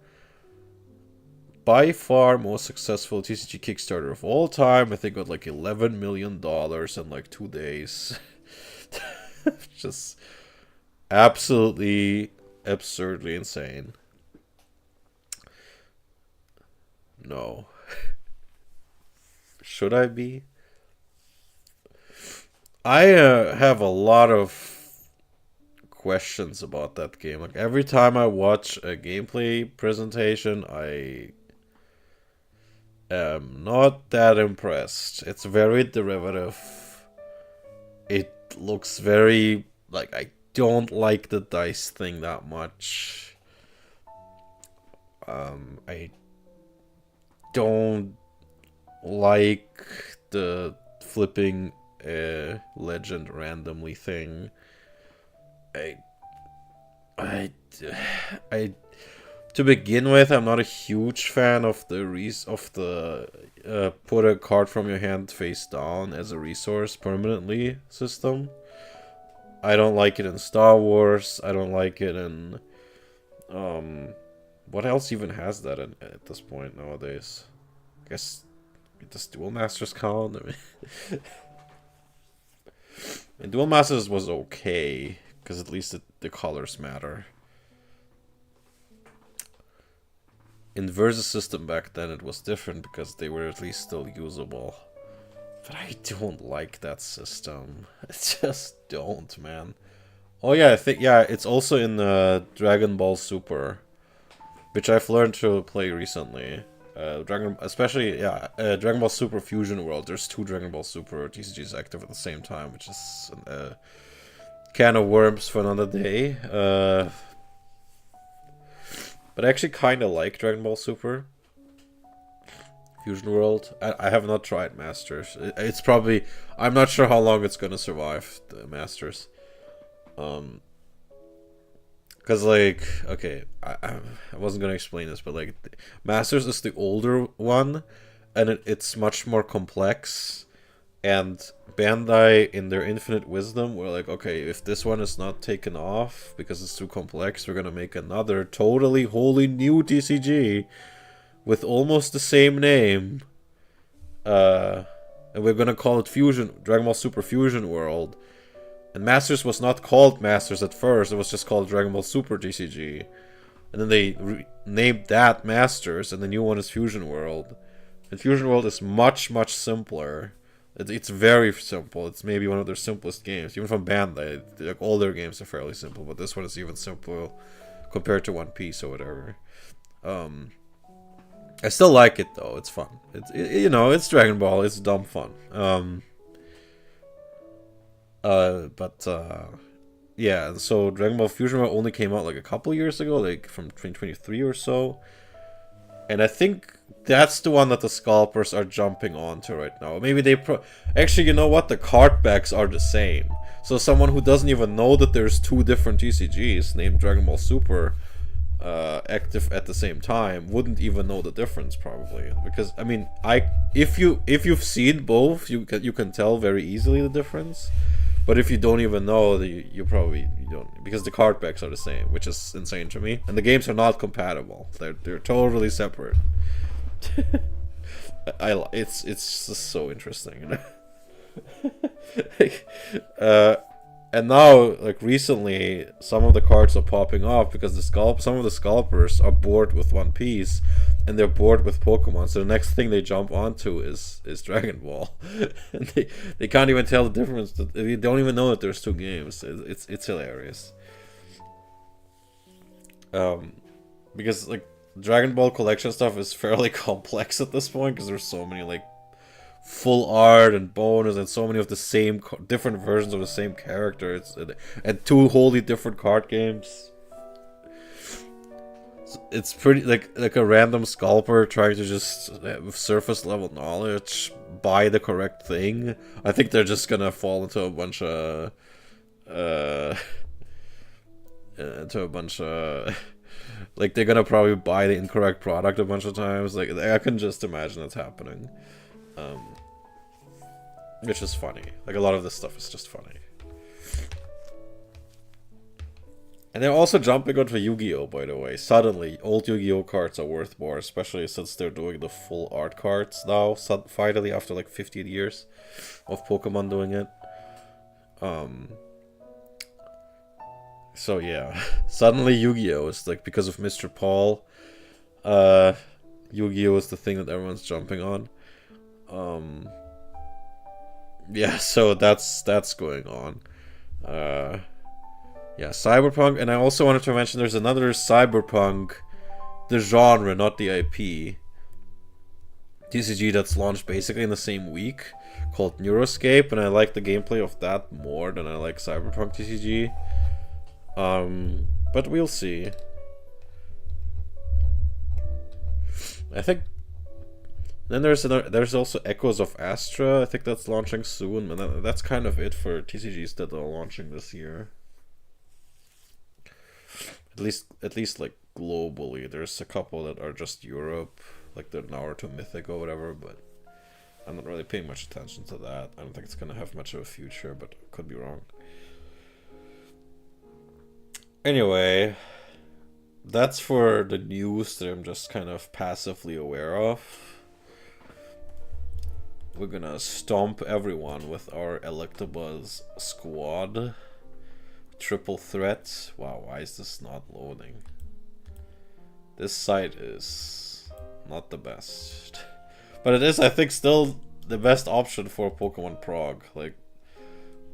by far most successful TCG Kickstarter of all time. I think got like $11 million in like 2 days. Just absolutely absurdly insane. No. Should I be? I have a lot of questions about that game. Like, every time I watch a gameplay presentation, I am not that impressed. It's very derivative. It looks very, like, I don't like the dice thing that much. I don't like the flipping legend randomly thing. I to begin with, I'm not a huge fan of the put a card from your hand face down as a resource permanently system. I don't like it in Star Wars. I don't like it in what else even has that at this point nowadays? I guess does Duel Masters count? I mean, and Duel Masters was okay because at least the colors matter. In the Versus system back then, it was different because they were at least still usable. But I don't like that system. I just don't, man. Oh yeah, I think, yeah, it's also in Dragon Ball Super, which I've learned to play recently. Dragon Ball Super Fusion World. There's 2 Dragon Ball Super TCGs active at the same time, which is a can of worms for another day. But I actually kind of like Dragon Ball Super Fusion World. I have not tried Masters. It's probably, I'm not sure how long it's gonna survive the Masters. Cause like, okay, I wasn't gonna explain this, but like, Masters is the older one, and it's much more complex. And Bandai, in their infinite wisdom, were like, okay, if this one is not taken off because it's too complex, we're gonna make another totally wholly new TCG with almost the same name, and we're gonna call it Dragon Ball Super Fusion World. And Masters was not called Masters at first, it was just called Dragon Ball Super TCG. And then they named that Masters, and the new one is Fusion World. And Fusion World is much, much simpler. It's very simple. It's maybe one of their simplest games. Even from Bandai, like, all their games are fairly simple, but this one is even simpler compared to One Piece or whatever. I still like it though. It's fun. You know, it's Dragon Ball. It's dumb fun. Yeah, so Dragon Ball Fusion World only came out like a couple years ago, like from 2023 or so. And I think that's the one that the scalpers are jumping onto right now. Maybe they actually, you know what? The card backs are the same. So someone who doesn't even know that there's 2 different TCGs named Dragon Ball Super active at the same time wouldn't even know the difference probably, because I mean, if you've seen both, you can tell very easily the difference. But if you don't even know, you probably you don't, because the card packs are the same, which is insane to me. And the games are not compatible. They're totally separate. It's just so interesting, you know? Like, and now, like recently, some of the cards are popping off because some of the scalpers are bored with One Piece, and they're bored with Pokemon. So the next thing they jump onto is Dragon Ball, and they can't even tell the difference. They don't even know that there's two games. It's hilarious. Because like Dragon Ball collection stuff is fairly complex at this point because there's so many like full art and bonus and so many of the same different versions of the same character. And two wholly different card games. It's pretty like a random scalper trying to just with surface level knowledge buy the correct thing. I think they're just gonna fall into a bunch of like they're gonna probably buy the incorrect product a bunch of times. Like I can just imagine that's happening. Which is funny. Like a lot of this stuff is just funny. And they're also jumping onto Yu-Gi-Oh, by the way. Suddenly, old Yu-Gi-Oh cards are worth more, especially since they're doing the full art cards now, finally, after like 15 years of Pokemon doing it. So yeah, suddenly Yu-Gi-Oh is like, because of Mr. Paul, Yu-Gi-Oh is the thing that everyone's jumping on. Yeah, so that's going on. Yeah, Cyberpunk, and I also wanted to mention there's another Cyberpunk, the genre, not the IP, TCG that's launched basically in the same week, called Neuroscape, and I like the gameplay of that more than I like Cyberpunk TCG. But we'll see. I think then there's also Echoes of Astra. I think that's launching soon, and that's kind of it for TCGs that are launching this year. At least like globally, there's a couple that are just Europe, like the Naruto Mythic or whatever, but I'm not really paying much attention to that. I don't think it's gonna have much of a future, but I could be wrong. Anyway, that's for the news that I'm just kind of passively aware of. We're gonna stomp everyone with our Electabuzz squad. Triple threat. Wow, why is this not loading? This site is not the best. But it is, I think, still the best option for Pokemon Prog. Like,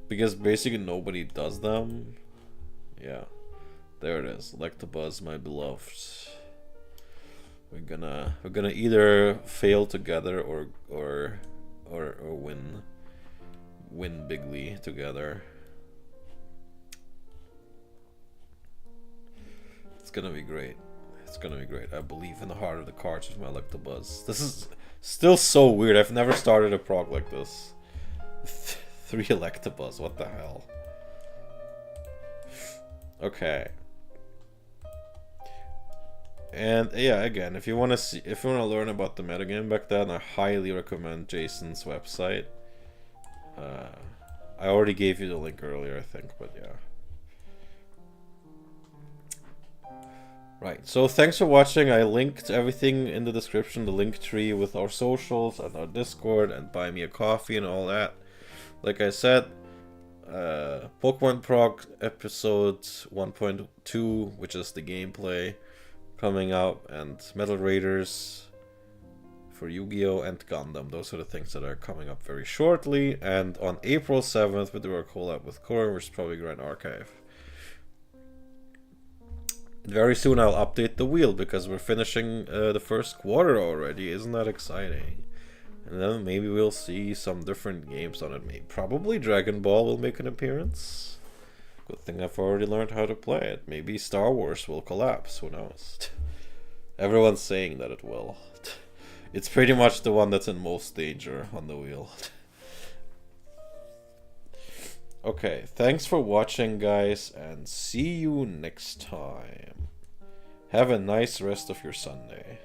because basically nobody does them. Yeah. There it is. Electabuzz, my beloved. We're gonna either fail together or win bigly together. It's gonna be great. It's gonna be great. I believe in the heart of the cards with my Electabuzz. This is still so weird. I've never started a prog like this. 3 Electabuzz. What the hell? Okay. And yeah, again, if you want to learn about the metagame back then, I highly recommend Jason's website. I already gave you the link earlier, I think, but yeah. Right, so thanks for watching. I linked everything in the description, the link tree with our socials and our Discord and buy me a coffee and all that. Like I said, Pokemon Prog episode 1.2, which is the gameplay, coming out, and Metal Raiders for Yu-Gi-Oh! And Gundam. Those are the things that are coming up very shortly. And on April 7th, we do our collab with Core, which is probably Grand Archive. Very soon I'll update the wheel, because we're finishing the first quarter already. Isn't that exciting? And then maybe we'll see some different games on it. Maybe probably Dragon Ball will make an appearance. Good thing I've already learned how to play it. Maybe Star Wars will collapse. Who knows? Everyone's saying that it will. It's pretty much the one that's in most danger on the wheel. Okay, thanks for watching, guys, and see you next time. Have a nice rest of your Sunday.